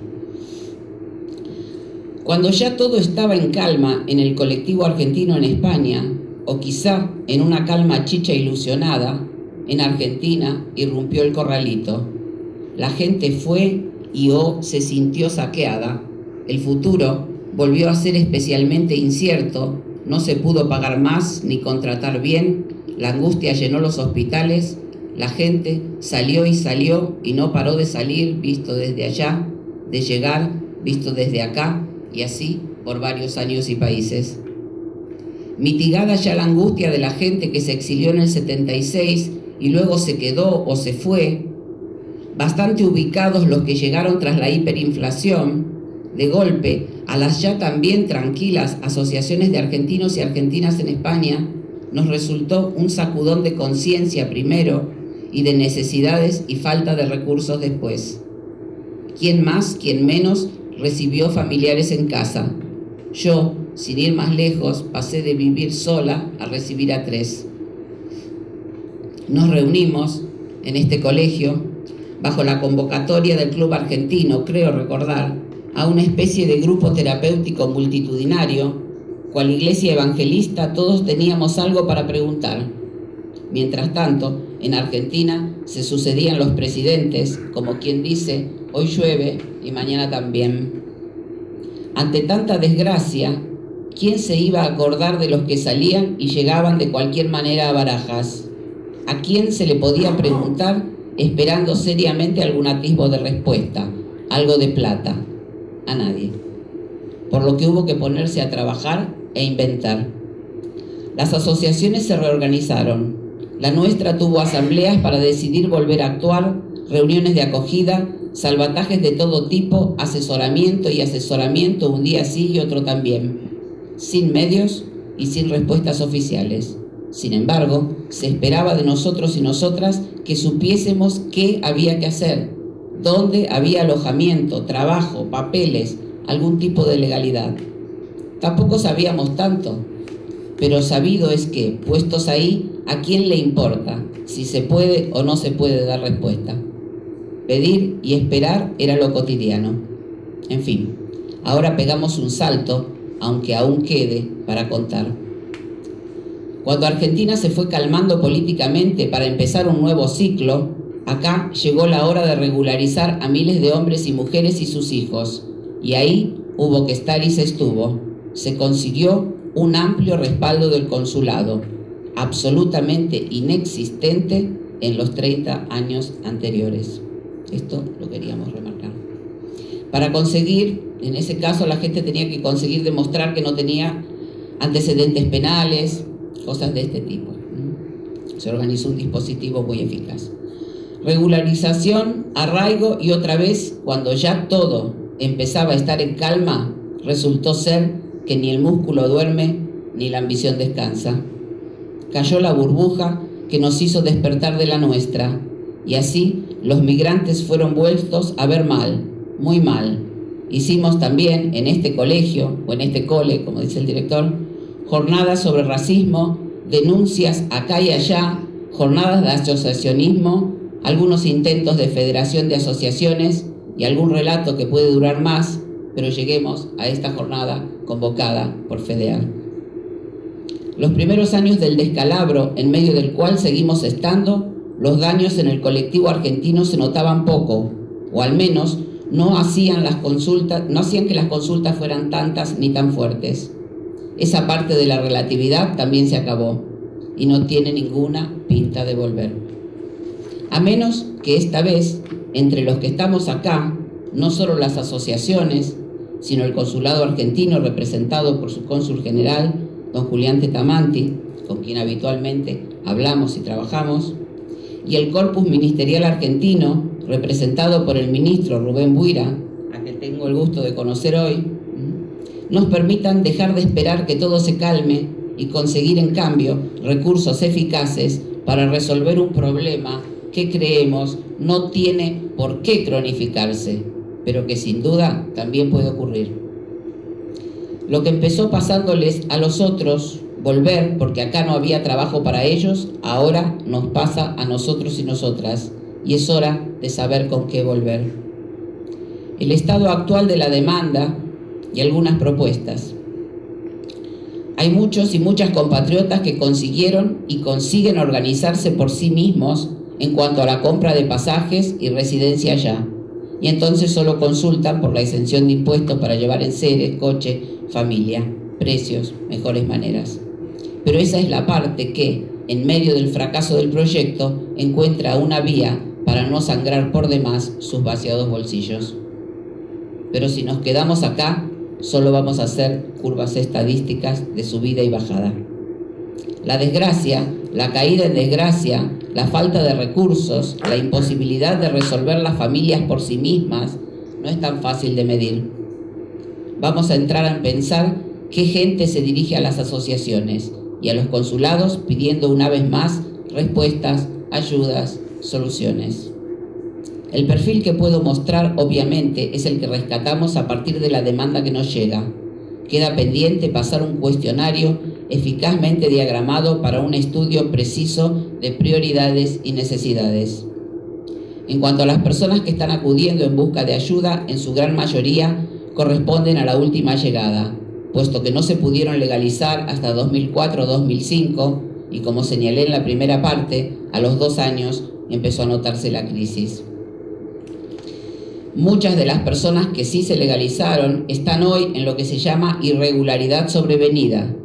Cuando ya todo estaba en calma en el colectivo argentino en España, o quizá en una calma chicha ilusionada, en Argentina irrumpió el corralito. La gente fue y se sintió saqueada. El futuro volvió a ser especialmente incierto. No se pudo pagar más ni contratar bien. La angustia llenó los hospitales. La gente salió y no paró de salir, visto desde allá, de llegar, visto desde acá, y así por varios años y países. Mitigada ya la angustia de la gente que se exilió en el 76 y luego se quedó o se fue, bastante ubicados los que llegaron tras la hiperinflación, de golpe a las ya también tranquilas asociaciones de argentinos y argentinas en España nos resultó un sacudón de conciencia primero y de necesidades y falta de recursos después. ¿Quién más, quién menos recibió familiares en casa? Yo, sin ir más lejos, pasé de vivir sola a recibir a 3. Nos reunimos en este colegio bajo la convocatoria del Club Argentino, creo recordar, a una especie de grupo terapéutico multitudinario. Cual iglesia evangelista, todos teníamos algo para preguntar. Mientras tanto, en Argentina se sucedían los presidentes, como quien dice, hoy llueve y mañana también. Ante tanta desgracia, ¿quién se iba a acordar de los que salían y llegaban de cualquier manera a Barajas? ¿A quién se le podía preguntar esperando seriamente algún atisbo de respuesta, algo de plata? A nadie. Por lo que hubo que ponerse a trabajar e inventar. Las asociaciones se reorganizaron. La nuestra tuvo asambleas para decidir volver a actuar, reuniones de acogida, salvatajes de todo tipo, asesoramiento y asesoramiento un día sí y otro también, sin medios y sin respuestas oficiales. Sin embargo, se esperaba de nosotros y nosotras que supiésemos qué había que hacer, dónde había alojamiento, trabajo, papeles, algún tipo de legalidad. Tampoco sabíamos tanto, pero sabido es que, puestos ahí, ¿a quién le importa si se puede o no se puede dar respuesta? Pedir y esperar era lo cotidiano. En fin, ahora pegamos un salto, aunque aún quede para contar. Cuando Argentina se fue calmando políticamente para empezar un nuevo ciclo, acá llegó la hora de regularizar a miles de hombres y mujeres y sus hijos, y ahí hubo que estar y se estuvo. Se consiguió un amplio respaldo del consulado, absolutamente inexistente en los 30 años anteriores. Esto lo queríamos remarcar. Para conseguir, en ese caso la gente tenía que conseguir demostrar que no tenía antecedentes penales, cosas de este tipo. Se organizó un dispositivo muy eficaz. Regularización, arraigo y otra vez, cuando ya todo empezaba a estar en calma, resultó ser que ni el músculo duerme ni la ambición descansa. Cayó la burbuja que nos hizo despertar de la nuestra, y así los migrantes fueron vueltos a ver mal, muy mal. Hicimos también en este colegio, o en este cole, como dice el director, jornadas sobre racismo, denuncias acá y allá, jornadas de asociacionismo, algunos intentos de federación de asociaciones y algún relato que puede durar más, pero lleguemos a esta jornada convocada por FEDEAR. Los primeros años del descalabro, en medio del cual seguimos estando, los daños en el colectivo argentino se notaban poco, o al menos no hacían que las consultas fueran tantas ni tan fuertes. Esa parte de la relatividad también se acabó y no tiene ninguna pinta de volver. A menos que esta vez, entre los que estamos acá, no solo las asociaciones, sino el consulado argentino representado por su cónsul general, don Julián Tetamanti, con quien habitualmente hablamos y trabajamos, y el corpus ministerial argentino, representado por el ministro Rubén Buira, a que tengo el gusto de conocer hoy, nos permitan dejar de esperar que todo se calme y conseguir en cambio recursos eficaces para resolver un problema que creemos no tiene por qué cronificarse, pero que sin duda también puede ocurrir. Lo que empezó pasándoles a los otros, volver porque acá no había trabajo para ellos, ahora nos pasa a nosotros y nosotras, y es hora de saber con qué volver. El estado actual de la demanda y algunas propuestas. Hay muchos y muchas compatriotas que consiguieron y consiguen organizarse por sí mismos en cuanto a la compra de pasajes y residencia allá, y entonces solo consultan por la exención de impuestos para llevar enseres, coche, familia, precios, mejores maneras. Pero esa es la parte que, en medio del fracaso del proyecto, encuentra una vía para no sangrar por demás sus vaciados bolsillos. Pero si nos quedamos acá, solo vamos a hacer curvas estadísticas de subida y bajada. La desgracia, la caída en desgracia, la falta de recursos, la imposibilidad de resolver las familias por sí mismas, no es tan fácil de medir. Vamos a entrar a pensar qué gente se dirige a las asociaciones y a los consulados pidiendo una vez más respuestas, ayudas, soluciones. El perfil que puedo mostrar, obviamente, es el que rescatamos a partir de la demanda que nos llega. Queda pendiente pasar un cuestionario eficazmente diagramado para un estudio preciso de prioridades y necesidades. En cuanto a las personas que están acudiendo en busca de ayuda, en su gran mayoría corresponden a la última llegada, puesto que no se pudieron legalizar hasta 2004-2005 y, como señalé en la primera parte, a los 2 años empezó a notarse la crisis. Muchas de las personas que sí se legalizaron están hoy en lo que se llama irregularidad sobrevenida,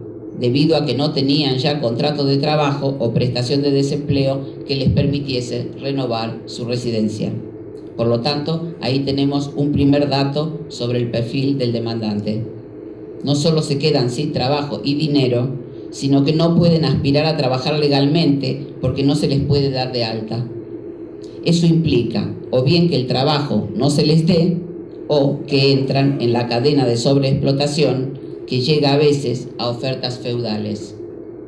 debido a que no tenían ya contrato de trabajo o prestación de desempleo que les permitiese renovar su residencia. Por lo tanto, ahí tenemos un primer dato sobre el perfil del demandante. No solo se quedan sin trabajo y dinero, sino que no pueden aspirar a trabajar legalmente porque no se les puede dar de alta. Eso implica o bien que el trabajo no se les dé o que entran en la cadena de sobreexplotación que llega a veces a ofertas feudales.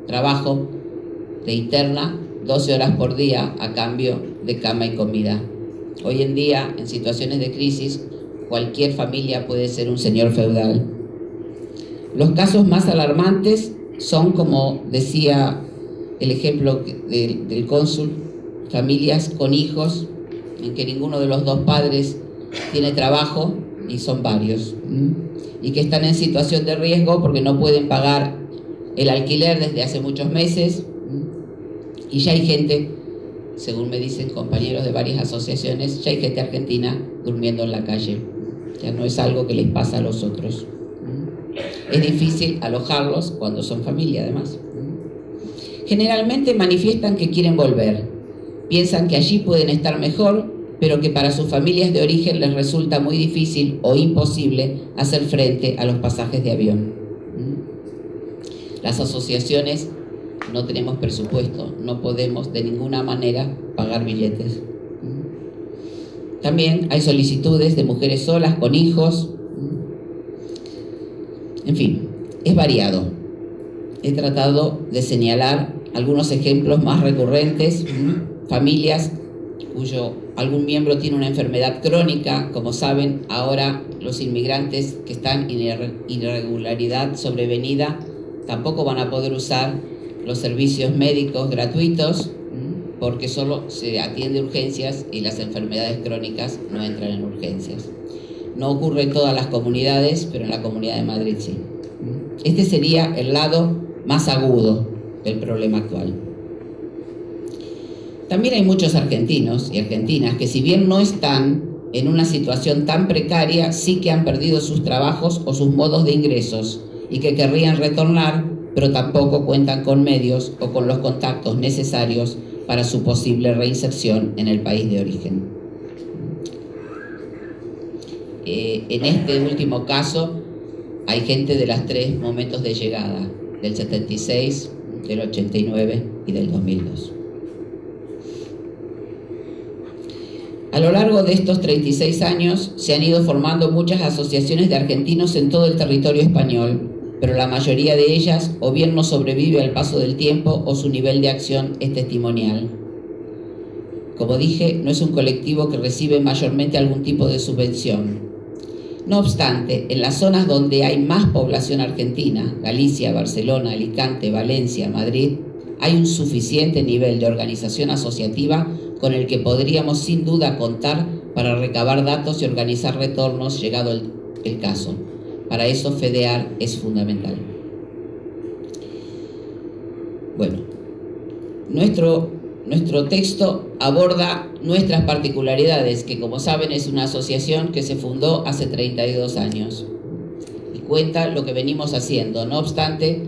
Trabajo de interna 12 horas por día a cambio de cama y comida. Hoy en día, en situaciones de crisis, cualquier familia puede ser un señor feudal. Los casos más alarmantes son, como decía el ejemplo del cónsul, familias con hijos en que ninguno de los 2 padres tiene trabajo y son varios, y que están en situación de riesgo porque no pueden pagar el alquiler desde hace muchos meses, y ya hay gente, según me dicen compañeros de varias asociaciones, ya hay gente argentina durmiendo en la calle. ya no es algo que les pasa a los otros. Es difícil alojarlos cuando son familia, además. Generalmente manifiestan que quieren volver, piensan que allí pueden estar mejor, pero que para sus familias de origen les resulta muy difícil o imposible hacer frente a los pasajes de avión. Las asociaciones no tenemos presupuesto, no podemos de ninguna manera pagar billetes. También hay solicitudes de mujeres solas con hijos. En fin, es variado. He tratado de señalar algunos ejemplos más recurrentes, familias cuyo algún miembro tiene una enfermedad crónica. Como saben, ahora los inmigrantes que están en irregularidad sobrevenida tampoco van a poder usar los servicios médicos gratuitos porque solo se atiende urgencias y las enfermedades crónicas no entran en urgencias. No ocurre en todas las comunidades, pero en la Comunidad de Madrid sí. Este sería el lado más agudo del problema actual. También hay muchos argentinos y argentinas que, si bien no están en una situación tan precaria, sí que han perdido sus trabajos o sus modos de ingresos y que querrían retornar, pero tampoco cuentan con medios o con los contactos necesarios para su posible reinserción en el país de origen. En este último caso hay gente de los 3 momentos de llegada, del 76, del 89 y del 2002. A lo largo de estos 36 años se han ido formando muchas asociaciones de argentinos en todo el territorio español, pero la mayoría de ellas o bien no sobrevive al paso del tiempo o su nivel de acción es testimonial. Como dije, no es un colectivo que recibe mayormente algún tipo de subvención. No obstante, en las zonas donde hay más población argentina, Galicia, Barcelona, Alicante, Valencia, Madrid, hay un suficiente nivel de organización asociativa con el que podríamos sin duda contar para recabar datos y organizar retornos llegado el caso. Para eso FEDEAR es fundamental. Bueno, nuestro texto aborda nuestras particularidades, que como saben es una asociación que se fundó hace 32 años y cuenta lo que venimos haciendo. No obstante,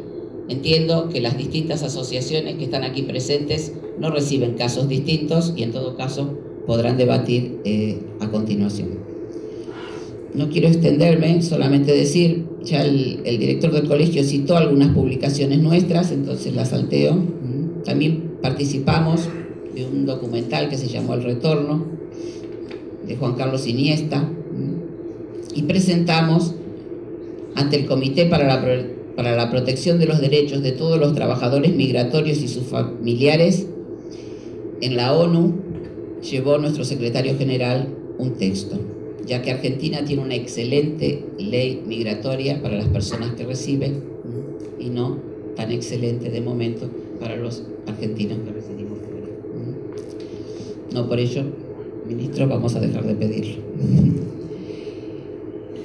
entiendo que las distintas asociaciones que están aquí presentes no reciben casos distintos y en todo caso podrán debatir a continuación. No quiero extenderme, solamente decir, ya el director del colegio citó algunas publicaciones nuestras, entonces las salteo. También participamos de un documental que se llamó El Retorno, de Juan Carlos Iniesta, y presentamos ante el Comité para la Protección de los Derechos de todos los trabajadores migratorios y sus familiares, en la ONU llevó nuestro secretario general un texto, ya que Argentina tiene una excelente ley migratoria para las personas que reciben y no tan excelente de momento para los argentinos que residimos fuera. No por ello, ministro, vamos a dejar de pedirlo.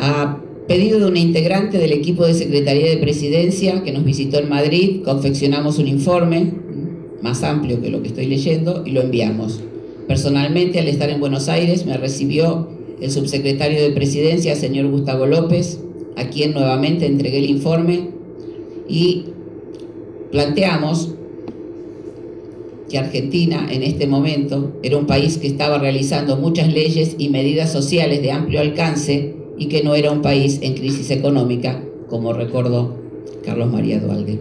A pedido de una integrante del equipo de Secretaría de Presidencia que nos visitó en Madrid, confeccionamos un informe más amplio que lo que estoy leyendo y lo enviamos. Personalmente, al estar en Buenos Aires, me recibió el subsecretario de Presidencia, señor Gustavo López, a quien nuevamente entregué el informe y planteamos que Argentina en este momento era un país que estaba realizando muchas leyes y medidas sociales de amplio alcance y que no era un país en crisis económica, como recordó Carlos María Duhalde.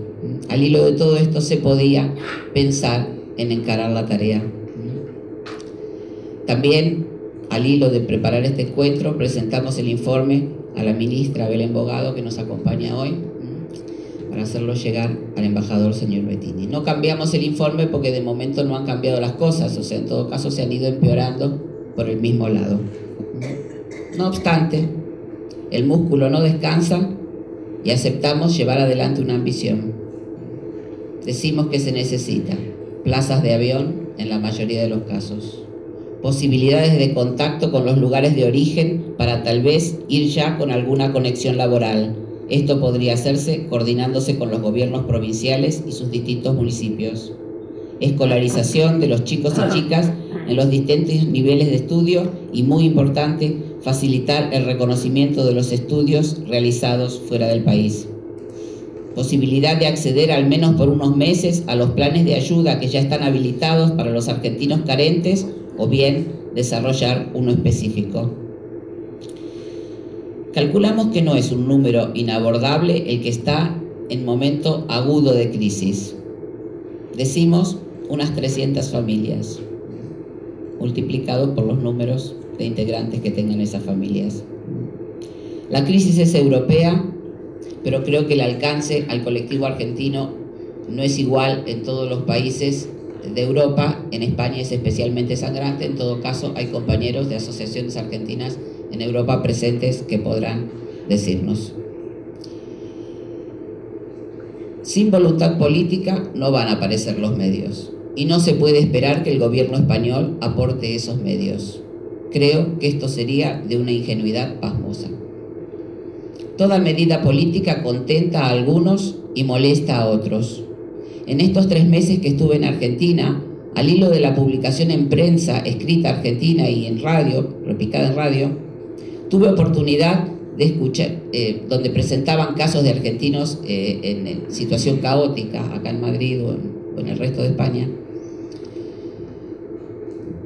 Al hilo de todo esto se podía pensar en encarar la tarea. También, al hilo de preparar este encuentro, presentamos el informe a la ministra Belén Bogado, que nos acompaña hoy, para hacerlo llegar al embajador señor Bettini. No cambiamos el informe porque de momento no han cambiado las cosas, o sea, en todo caso se han ido empeorando por el mismo lado. No obstante, el músculo no descansa y aceptamos llevar adelante una ambición. Decimos que se necesita plazas de avión en la mayoría de los casos, posibilidades de contacto con los lugares de origen para tal vez ir ya con alguna conexión laboral. Esto podría hacerse coordinándose con los gobiernos provinciales y sus distintos municipios. Escolarización de los chicos y chicas en los distintos niveles de estudio y, muy importante, facilitar el reconocimiento de los estudios realizados fuera del país. Posibilidad de acceder al menos por unos meses a los planes de ayuda que ya están habilitados para los argentinos carentes, o bien desarrollar uno específico. Calculamos que no es un número inabordable el que está en momento agudo de crisis. Decimos unas 300 familias, multiplicado por los números de integrantes que tengan esas familias. La crisis es europea, pero creo que el alcance al colectivo argentino no es igual en todos los países de Europa. En España es especialmente sangrante. En todo caso, hay compañeros de asociaciones argentinas en Europa presentes que podrán decirnos. Sin voluntad política no van a aparecer los medios, y no se puede esperar que el gobierno español aporte esos medios. Creo que esto sería de una ingenuidad pasmosa. Toda medida política contenta a algunos y molesta a otros. En estos 3 meses que estuve en Argentina, al hilo de la publicación en prensa escrita argentina y en radio, replicada en radio, tuve oportunidad de escuchar, donde presentaban casos de argentinos en situación caótica, acá en Madrid o en el resto de España.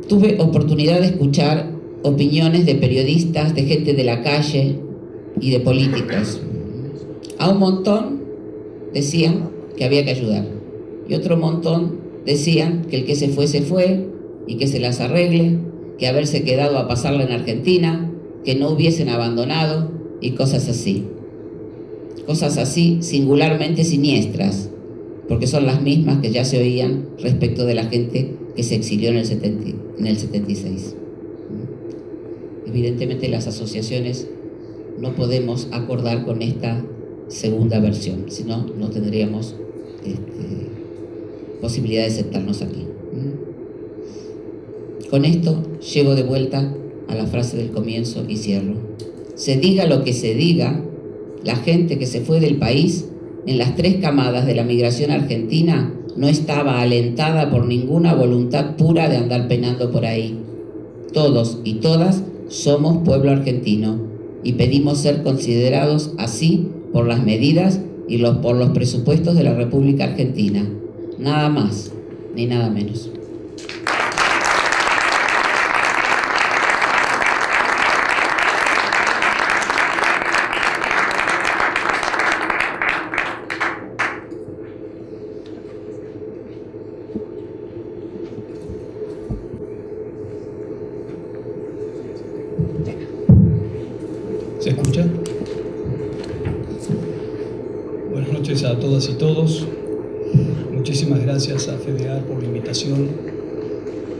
Tuve oportunidad de escuchar opiniones de periodistas, de gente de la calle y de políticos. A un montón decían que había que ayudar, y otro montón decían que el que se fue y que se las arregle, que haberse quedado a pasarla en Argentina, que no hubiesen abandonado y cosas así. Cosas así singularmente siniestras, porque son las mismas que ya se oían respecto de la gente que se exilió en el 76. Evidentemente las asociaciones no podemos acordar con esta segunda versión, si no, no tendríamos posibilidad de sentarnos aquí. Con esto llego de vuelta a la frase del comienzo y cierro. Se diga lo que se diga, la gente que se fue del país en las 3 camadas de la migración argentina no estaba alentada por ninguna voluntad pura de andar penando por ahí. Todos y todas somos pueblo argentino y pedimos ser considerados así por las medidas y por los presupuestos de la República Argentina. Nada más ni nada menos. ¿Se escucha? Buenas noches a todas y todos. Muchísimas gracias a FEDEAR por la invitación.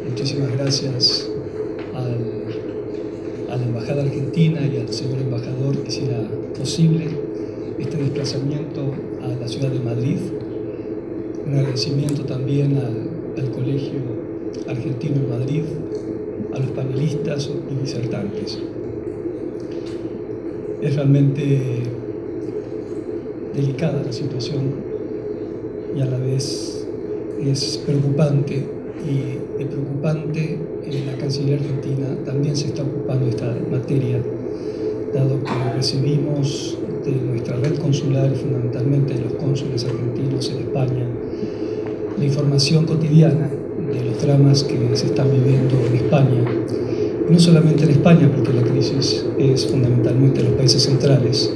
Muchísimas gracias a la Embajada Argentina y al señor embajador que hiciera posible este desplazamiento a la ciudad de Madrid. Un agradecimiento también al Colegio Argentino en Madrid, a los panelistas y disertantes. Es realmente delicada la situación y a la vez es preocupante, y de preocupante la Cancillería Argentina también se está ocupando de esta materia, dado que recibimos de nuestra red consular y fundamentalmente de los cónsules argentinos en España la información cotidiana de los dramas que se están viviendo en España. No solamente en España, porque la crisis es fundamentalmente en los países centrales,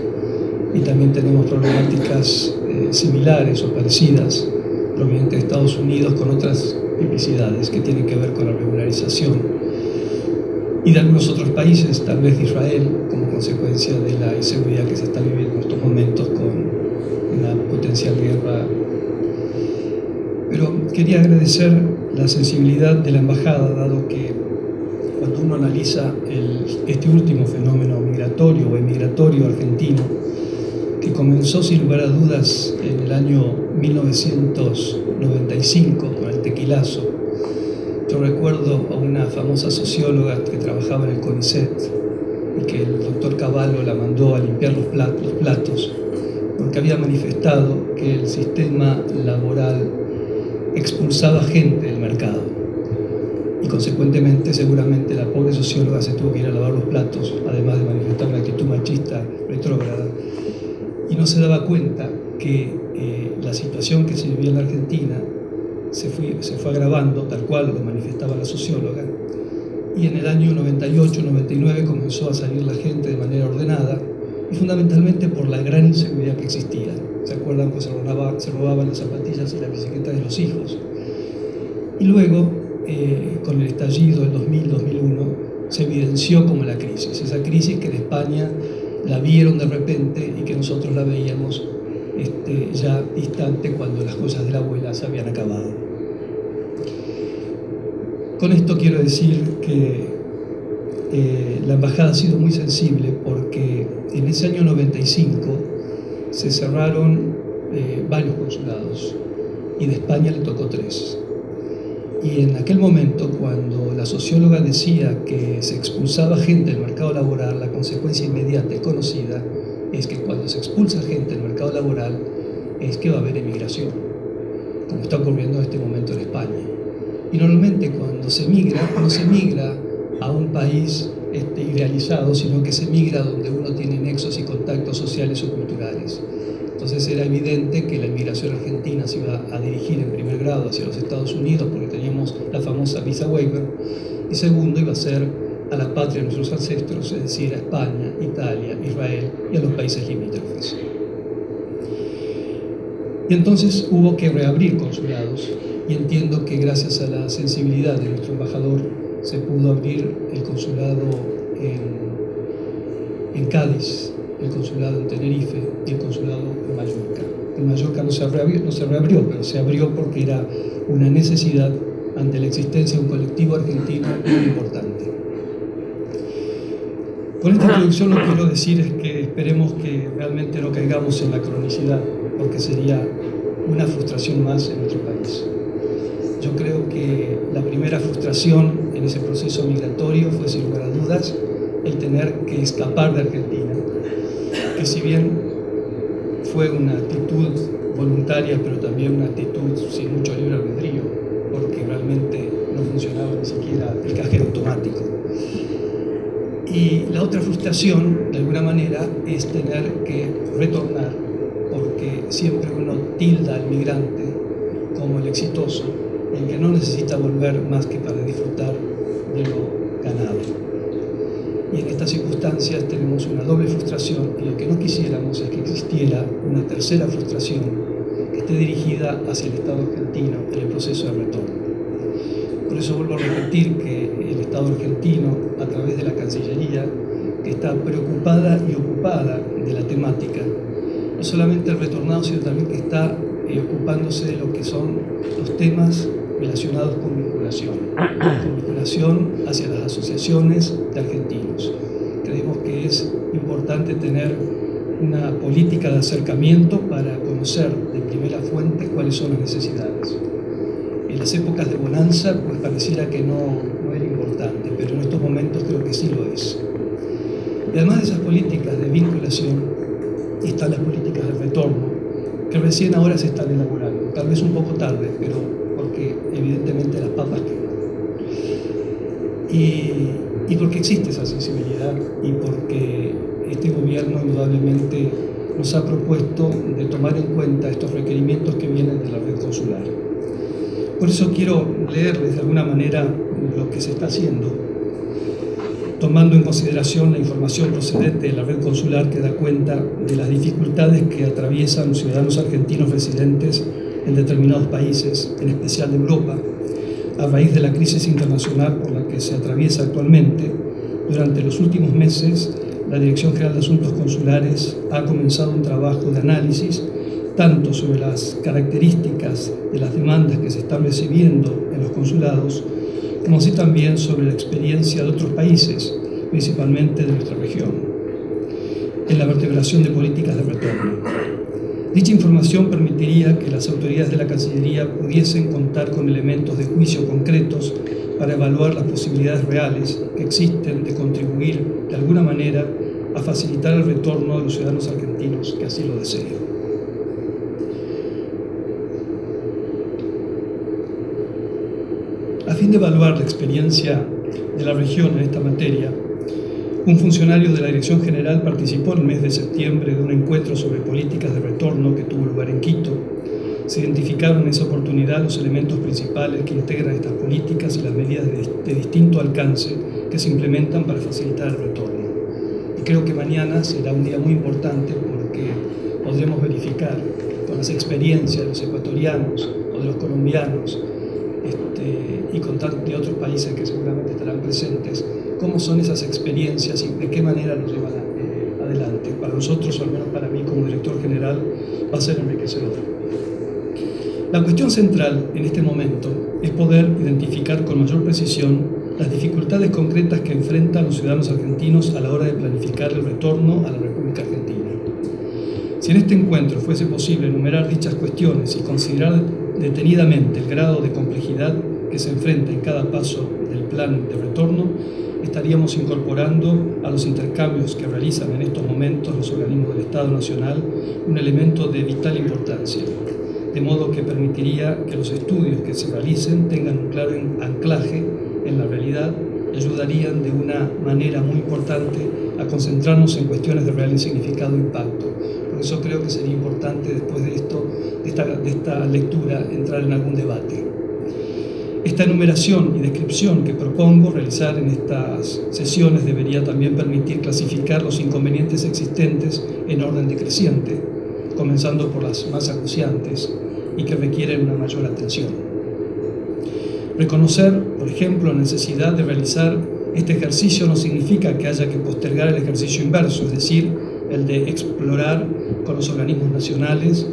y también tenemos problemáticas similares o parecidas provenientes de Estados Unidos con otras tipicidades que tienen que ver con la regularización, y de algunos otros países, tal vez de Israel, como consecuencia de la inseguridad que se está viviendo en estos momentos con una potencial guerra. Pero quería agradecer la sensibilidad de la Embajada, dado que cuando uno analiza este último fenómeno migratorio o emigratorio argentino, que comenzó sin lugar a dudas en el año 1995 con el tequilazo. Yo recuerdo a una famosa socióloga que trabajaba en el CONICET y que el doctor Cavallo la mandó a limpiar los platos, porque había manifestado que el sistema laboral expulsaba gente del mercado y consecuentemente seguramente la pobre socióloga se tuvo que ir a lavar los platos, además de manifestar una actitud machista retrógrada, y no se daba cuenta que la situación que se vivía en la Argentina se fue agravando, tal cual lo manifestaba la socióloga, y en el año 98-99 comenzó a salir la gente de manera ordenada, y fundamentalmente por la gran inseguridad que existía. ¿Se acuerdan que se robaban las zapatillas y las bicicletas de los hijos? Y luego, con el estallido del 2000-2001, se evidenció como la crisis, esa crisis que en España la vieron de repente y que nosotros la veíamos ya distante cuando las cosas de la abuela se habían acabado. Con esto quiero decir que la embajada ha sido muy sensible porque en ese año 95 se cerraron varios consulados y de España le tocó 3. Y en aquel momento, cuando la socióloga decía que se expulsaba gente del mercado laboral, la consecuencia inmediata y conocida es que cuando se expulsa gente del mercado laboral es que va a haber emigración, como está ocurriendo en este momento en España. Y normalmente cuando se migra, no se migra a un país idealizado, sino que se migra donde uno tiene nexos y contactos sociales o culturales. Entonces era evidente que la inmigración argentina se iba a dirigir en primer grado hacia los Estados Unidos porque teníamos la famosa visa waiver, y segundo iba a ser a la patria de nuestros ancestros, es decir, a España, Italia, Israel y a los países limítrofes. Y entonces hubo que reabrir consulados, y entiendo que gracias a la sensibilidad de nuestro embajador se pudo abrir el consulado en Cádiz, el consulado en Tenerife y el consulado en Mallorca. En Mallorca no se reabrió, pero se abrió porque era una necesidad ante la existencia de un colectivo argentino muy importante. Con esta introducción lo que quiero decir es que esperemos que realmente no caigamos en la cronicidad, porque sería una frustración más en nuestro país. Yo creo que la primera frustración en ese proceso migratorio fue, sin lugar a dudas, el tener que escapar de Argentina, que si bien fue una actitud voluntaria, pero también una actitud sin mucho libre albedrío, porque realmente no funcionaba ni siquiera el cajero automático. Y la otra frustración, de alguna manera, es tener que retornar, porque siempre uno tilda al migrante como el exitoso, el que no necesita volver más que para disfrutar de lo ganado. Y en estas circunstancias tenemos una doble frustración, y lo que no quisiéramos es que existiera una tercera frustración que esté dirigida hacia el Estado argentino en el proceso de retorno. Por eso vuelvo a repetir que el Estado argentino, a través de la Cancillería, que está preocupada y ocupada de la temática, no solamente el retornado, sino también que está ocupándose de lo que son los temas relacionados con vinculación hacia las asociaciones de argentinos. Creemos que es importante tener una política de acercamiento para conocer de primera fuente cuáles son las necesidades. En las épocas de bonanza, pues pareciera que no era importante, pero en estos momentos creo que sí lo es. Y además de esas políticas de vinculación, están las políticas de retorno, que recién ahora se están elaborando, tal vez un poco tarde, pero porque evidentemente las papas queman. Y porque existe esa sensibilidad y porque este gobierno indudablemente nos ha propuesto de tomar en cuenta estos requerimientos que vienen de la red consular. Por eso quiero leerles de alguna manera lo que se está haciendo, tomando en consideración la información procedente de la red consular que da cuenta de las dificultades que atraviesan los ciudadanos argentinos residentes en determinados países, en especial de Europa, a raíz de la crisis internacional por la que se atraviesa actualmente. Durante los últimos meses, la Dirección General de Asuntos Consulares ha comenzado un trabajo de análisis tanto sobre las características de las demandas que se están recibiendo en los consulados, como así también sobre la experiencia de otros países, principalmente de nuestra región, en la vertebración de políticas de retorno. Dicha información permitiría que las autoridades de la Cancillería pudiesen contar con elementos de juicio concretos para evaluar las posibilidades reales que existen de contribuir de alguna manera a facilitar el retorno de los ciudadanos argentinos que así lo deseen. A fin de evaluar la experiencia de la región en esta materia, un funcionario de la Dirección General participó en el mes de septiembre de un encuentro sobre políticas de retorno que tuvo lugar en Quito. Se identificaron en esa oportunidad los elementos principales que integran estas políticas y las medidas de distinto alcance que se implementan para facilitar el retorno. Y creo que mañana será un día muy importante porque podremos verificar con las experiencias de los ecuatorianos o de los colombianos y con de otros países que seguramente estarán presentes, cómo son esas experiencias y de qué manera nos llevan adelante. Para nosotros, o al menos para mí como director general, va a ser enriquecedor. La cuestión central en este momento es poder identificar con mayor precisión las dificultades concretas que enfrentan los ciudadanos argentinos a la hora de planificar el retorno a la República Argentina. Si en este encuentro fuese posible enumerar dichas cuestiones y considerar detenidamente el grado de complejidad que se enfrenta en cada paso del plan de retorno, estaríamos incorporando a los intercambios que realizan en estos momentos los organismos del Estado Nacional un elemento de vital importancia, de modo que permitiría que los estudios que se realicen tengan un claro anclaje en la realidad y ayudarían de una manera muy importante a concentrarnos en cuestiones de real significado e impacto. Por eso creo que sería importante después de esta lectura entrar en algún debate. Esta enumeración y descripción que propongo realizar en estas sesiones debería también permitir clasificar los inconvenientes existentes en orden decreciente, comenzando por las más acuciantes y que requieren una mayor atención. Reconocer, por ejemplo, la necesidad de realizar este ejercicio no significa que haya que postergar el ejercicio inverso, es decir, el de explorar con los organismos nacionales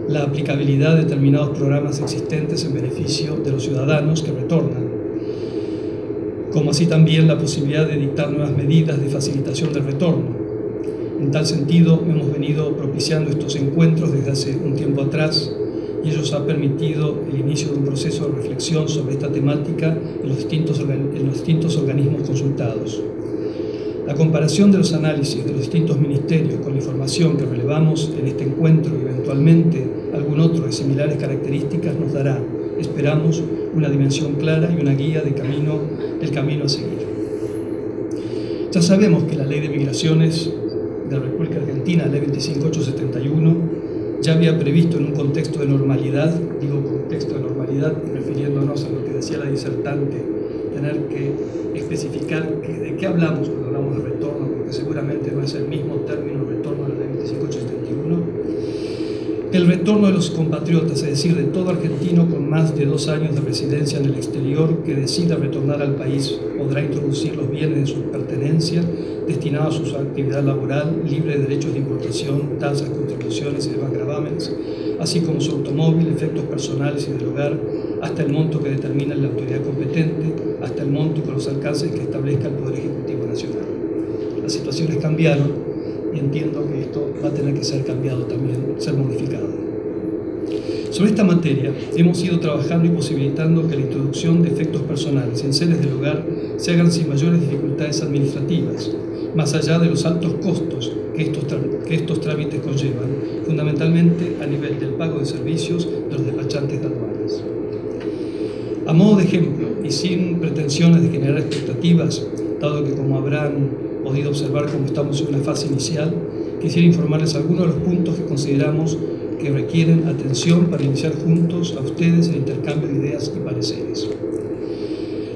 la aplicabilidad de determinados programas existentes en beneficio de los ciudadanos que retornan, como así también la posibilidad de dictar nuevas medidas de facilitación del retorno. En tal sentido, hemos venido propiciando estos encuentros desde hace un tiempo atrás y ellos han permitido el inicio de un proceso de reflexión sobre esta temática en los distintos organismos consultados. La comparación de los análisis de los distintos ministerios con la información que relevamos en este encuentro y eventualmente algún otro de similares características nos dará, esperamos, una dimensión clara y una guía del camino a seguir. Ya sabemos que la Ley de Migraciones de la República Argentina, Ley 25871, ya había previsto en un contexto de normalidad, digo contexto de normalidad refiriéndonos a lo que decía la disertante, tener que especificar de qué hablamos cuando hablamos de retorno, porque seguramente no es el mismo término retorno de la Ley 25871, el retorno de los compatriotas, es decir, de todo argentino con más de 2 años de residencia en el exterior que decida retornar al país, podrá introducir los bienes de su pertenencia destinados a su actividad laboral, libre de derechos de importación, tasas, contribuciones y demás gravámenes, así como su automóvil, efectos personales y del hogar, hasta el monto que determina la autoridad competente, hasta el monto y con los alcances que establezca el Poder Ejecutivo Nacional. Las situaciones cambiaron y entiendo que esto va a tener que ser cambiado también, ser modificado. Sobre esta materia hemos ido trabajando y posibilitando que la introducción de efectos personales en sedes del hogar se hagan sin mayores dificultades administrativas, más allá de los altos costos que estos trámites conllevan, fundamentalmente a nivel del pago de servicios de los despachantes de aduanas. A modo de ejemplo, y sin pretensiones de generar expectativas, dado que como habrán podido observar como estamos en una fase inicial, quisiera informarles algunos de los puntos que consideramos que requieren atención para iniciar juntos a ustedes el intercambio de ideas y pareceres.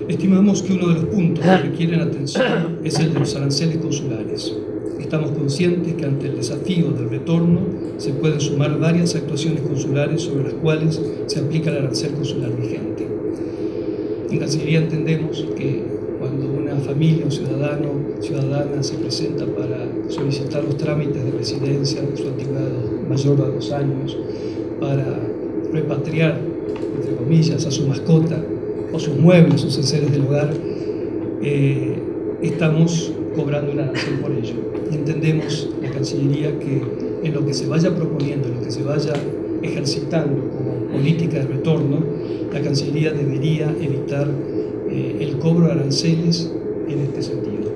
Estimamos que uno de los puntos que requieren atención es el de los aranceles consulares. Estamos conscientes que ante el desafío del retorno se pueden sumar varias actuaciones consulares sobre las cuales se aplica el arancel consular vigente. En Cancillería entendemos que cuando una familia, un ciudadano, ciudadana se presenta para solicitar los trámites de residencia, su antigüedad mayor a 2 años, para repatriar, entre comillas, a su mascota o sus muebles, sus enseres del hogar, estamos cobrando un arancel por ello. Y entendemos la Cancillería que en lo que se vaya proponiendo, en lo que se vaya ejercitando como política de retorno, la Cancillería debería evitar el cobro de aranceles en este sentido.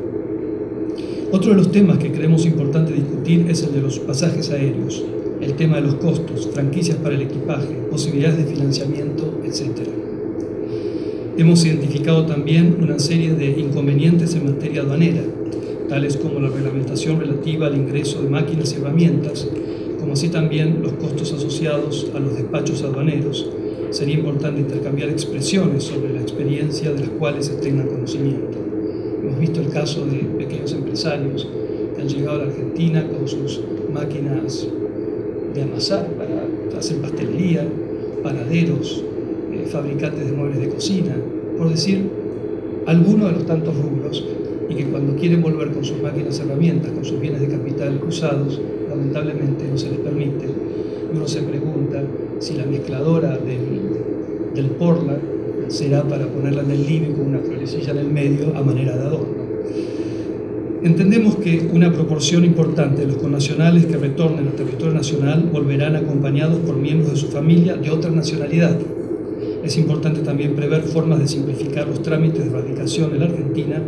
Otro de los temas que creemos importante discutir es el de los pasajes aéreos, el tema de los costos, franquicias para el equipaje, posibilidades de financiamiento, etc. Hemos identificado también una serie de inconvenientes en materia aduanera, tales como la reglamentación relativa al ingreso de máquinas y herramientas, como así también los costos asociados a los despachos aduaneros. Sería importante intercambiar expresiones sobre la experiencia de las cuales se tenga conocimiento. Hemos visto el caso de pequeños empresarios que han llegado a la Argentina con sus máquinas de amasar para hacer pastelería, panaderos, fabricantes de muebles de cocina, por decir algunos de los tantos rubros, y que cuando quieren volver con sus máquinas y herramientas, con sus bienes de capital usados, lamentablemente no se les permite. Y uno se pregunta si la mezcladora del Portland será para ponerla en el living con una florecilla en el medio a manera de adorno. Entendemos que una proporción importante de los connacionales que retornen al territorio nacional volverán acompañados por miembros de su familia de otra nacionalidad. Es importante también prever formas de simplificar los trámites de radicación en la Argentina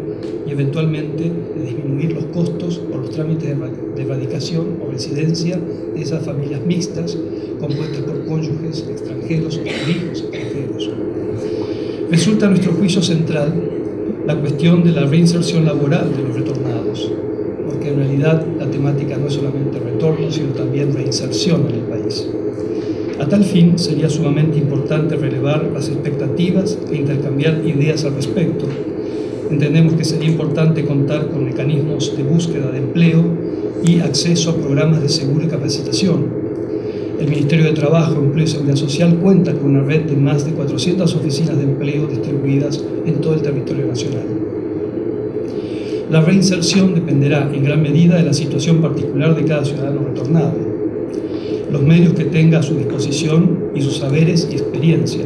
y eventualmente de disminuir los costos por los trámites de radicación o residencia de esas familias mixtas compuestas por cónyuges extranjeros o por hijos extranjeros. Resulta a nuestro juicio central la cuestión de la reinserción laboral de los retornados, porque en realidad la temática no es solamente retorno, sino también reinserción en el país. A tal fin, sería sumamente importante relevar las expectativas e intercambiar ideas al respecto. Entendemos que sería importante contar con mecanismos de búsqueda de empleo y acceso a programas de seguro y capacitación. El Ministerio de Trabajo, Empleo y Seguridad Social cuenta con una red de más de 400 oficinas de empleo distribuidas en todo el territorio nacional. La reinserción dependerá en gran medida de la situación particular de cada ciudadano retornado, los medios que tenga a su disposición y sus saberes y experiencia.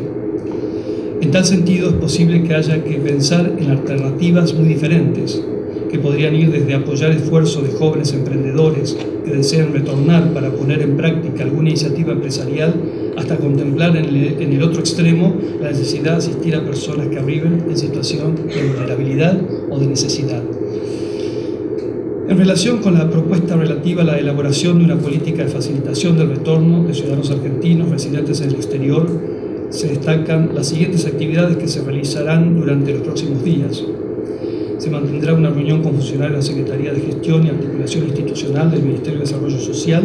En tal sentido, es posible que haya que pensar en alternativas muy diferentes, que podrían ir desde apoyar esfuerzos de jóvenes emprendedores que deseen retornar para poner en práctica alguna iniciativa empresarial, hasta contemplar en el otro extremo la necesidad de asistir a personas que arriben en situación de vulnerabilidad o de necesidad. En relación con la propuesta relativa a la elaboración de una política de facilitación del retorno de ciudadanos argentinos residentes en el exterior, se destacan las siguientes actividades que se realizarán durante los próximos días. Se mantendrá una reunión con funcionarios de la Secretaría de Gestión y Articulación Institucional del Ministerio de Desarrollo Social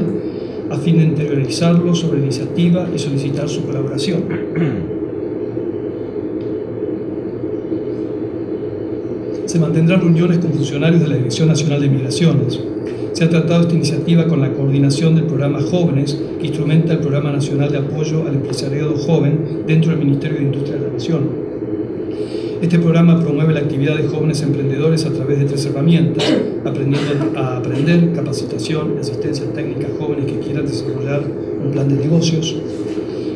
a fin de interiorizarlo sobre la iniciativa y solicitar su colaboración. Se mantendrán reuniones con funcionarios de la Dirección Nacional de Migraciones. Se ha tratado esta iniciativa con la coordinación del programa Jóvenes, que instrumenta el Programa Nacional de Apoyo al Empresariado Joven dentro del Ministerio de Industria de la Nación. Este programa promueve la actividad de jóvenes emprendedores a través de 3 herramientas: aprender, capacitación y asistencia técnica a jóvenes que quieran desarrollar un plan de negocios;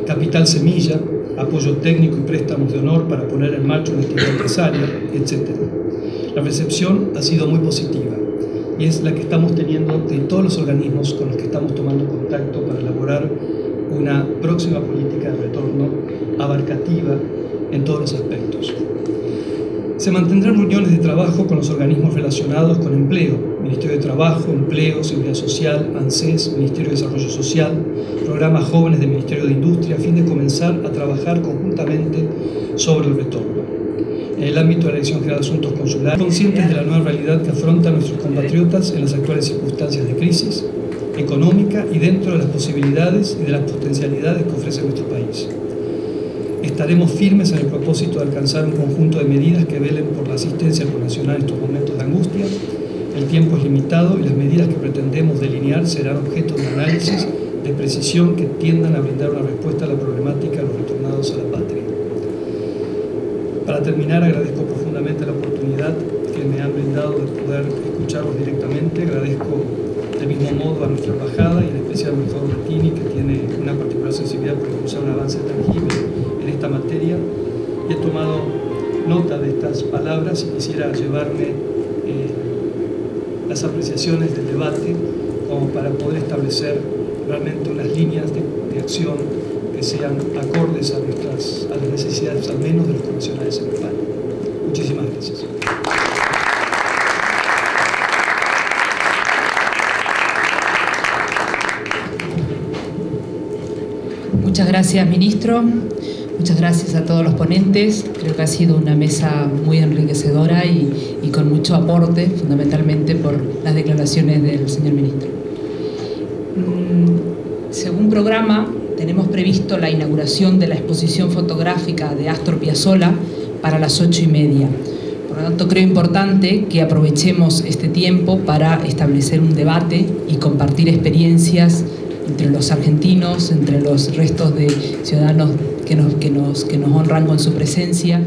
capital semilla, apoyo técnico y préstamos de honor para poner en marcha una actividad empresaria, etc. La recepción ha sido muy positiva y es la que estamos teniendo de todos los organismos con los que estamos tomando contacto para elaborar una próxima política de retorno abarcativa en todos los aspectos. Se mantendrán reuniones de trabajo con los organismos relacionados con empleo: Ministerio de Trabajo, Empleo, Seguridad Social, ANSES, Ministerio de Desarrollo Social, Programa Jóvenes del Ministerio de Industria, a fin de comenzar a trabajar conjuntamente sobre el retorno. En el ámbito de la Dirección General de Asuntos Consulares, conscientes de la nueva realidad que afrontan nuestros compatriotas en las actuales circunstancias de crisis económica y dentro de las posibilidades y de las potencialidades que ofrece nuestro país. Estaremos firmes en el propósito de alcanzar un conjunto de medidas que velen por la asistencia nacional en estos momentos de angustia. El tiempo es limitado y las medidas que pretendemos delinear serán objeto de un análisis de precisión que tiendan a brindar una respuesta a la problemática de los retornados a la patria. Para terminar, agradezco profundamente la oportunidad que me han brindado de poder escucharlos directamente. Agradezco del mismo modo a nuestra embajada y en especial al embajador Bettini, que tiene una particular sensibilidad por impulsar un avance tangible en esta materia. He tomado nota de estas palabras y quisiera llevarme las apreciaciones del debate como para poder establecer realmente unas líneas de acción que sean acordes a las necesidades, al menos de los connacionales en España. Muchísimas gracias. Muchas gracias, ministro. Muchas gracias a todos los ponentes. Creo que ha sido una mesa muy enriquecedora y con mucho aporte, fundamentalmente por las declaraciones del señor ministro. Según programa, tenemos previsto la inauguración de la exposición fotográfica de Astor Piazzolla para las 8:30. Por lo tanto, creo importante que aprovechemos este tiempo para establecer un debate y compartir experiencias entre los argentinos, entre los restos de ciudadanos que nos honran con su presencia.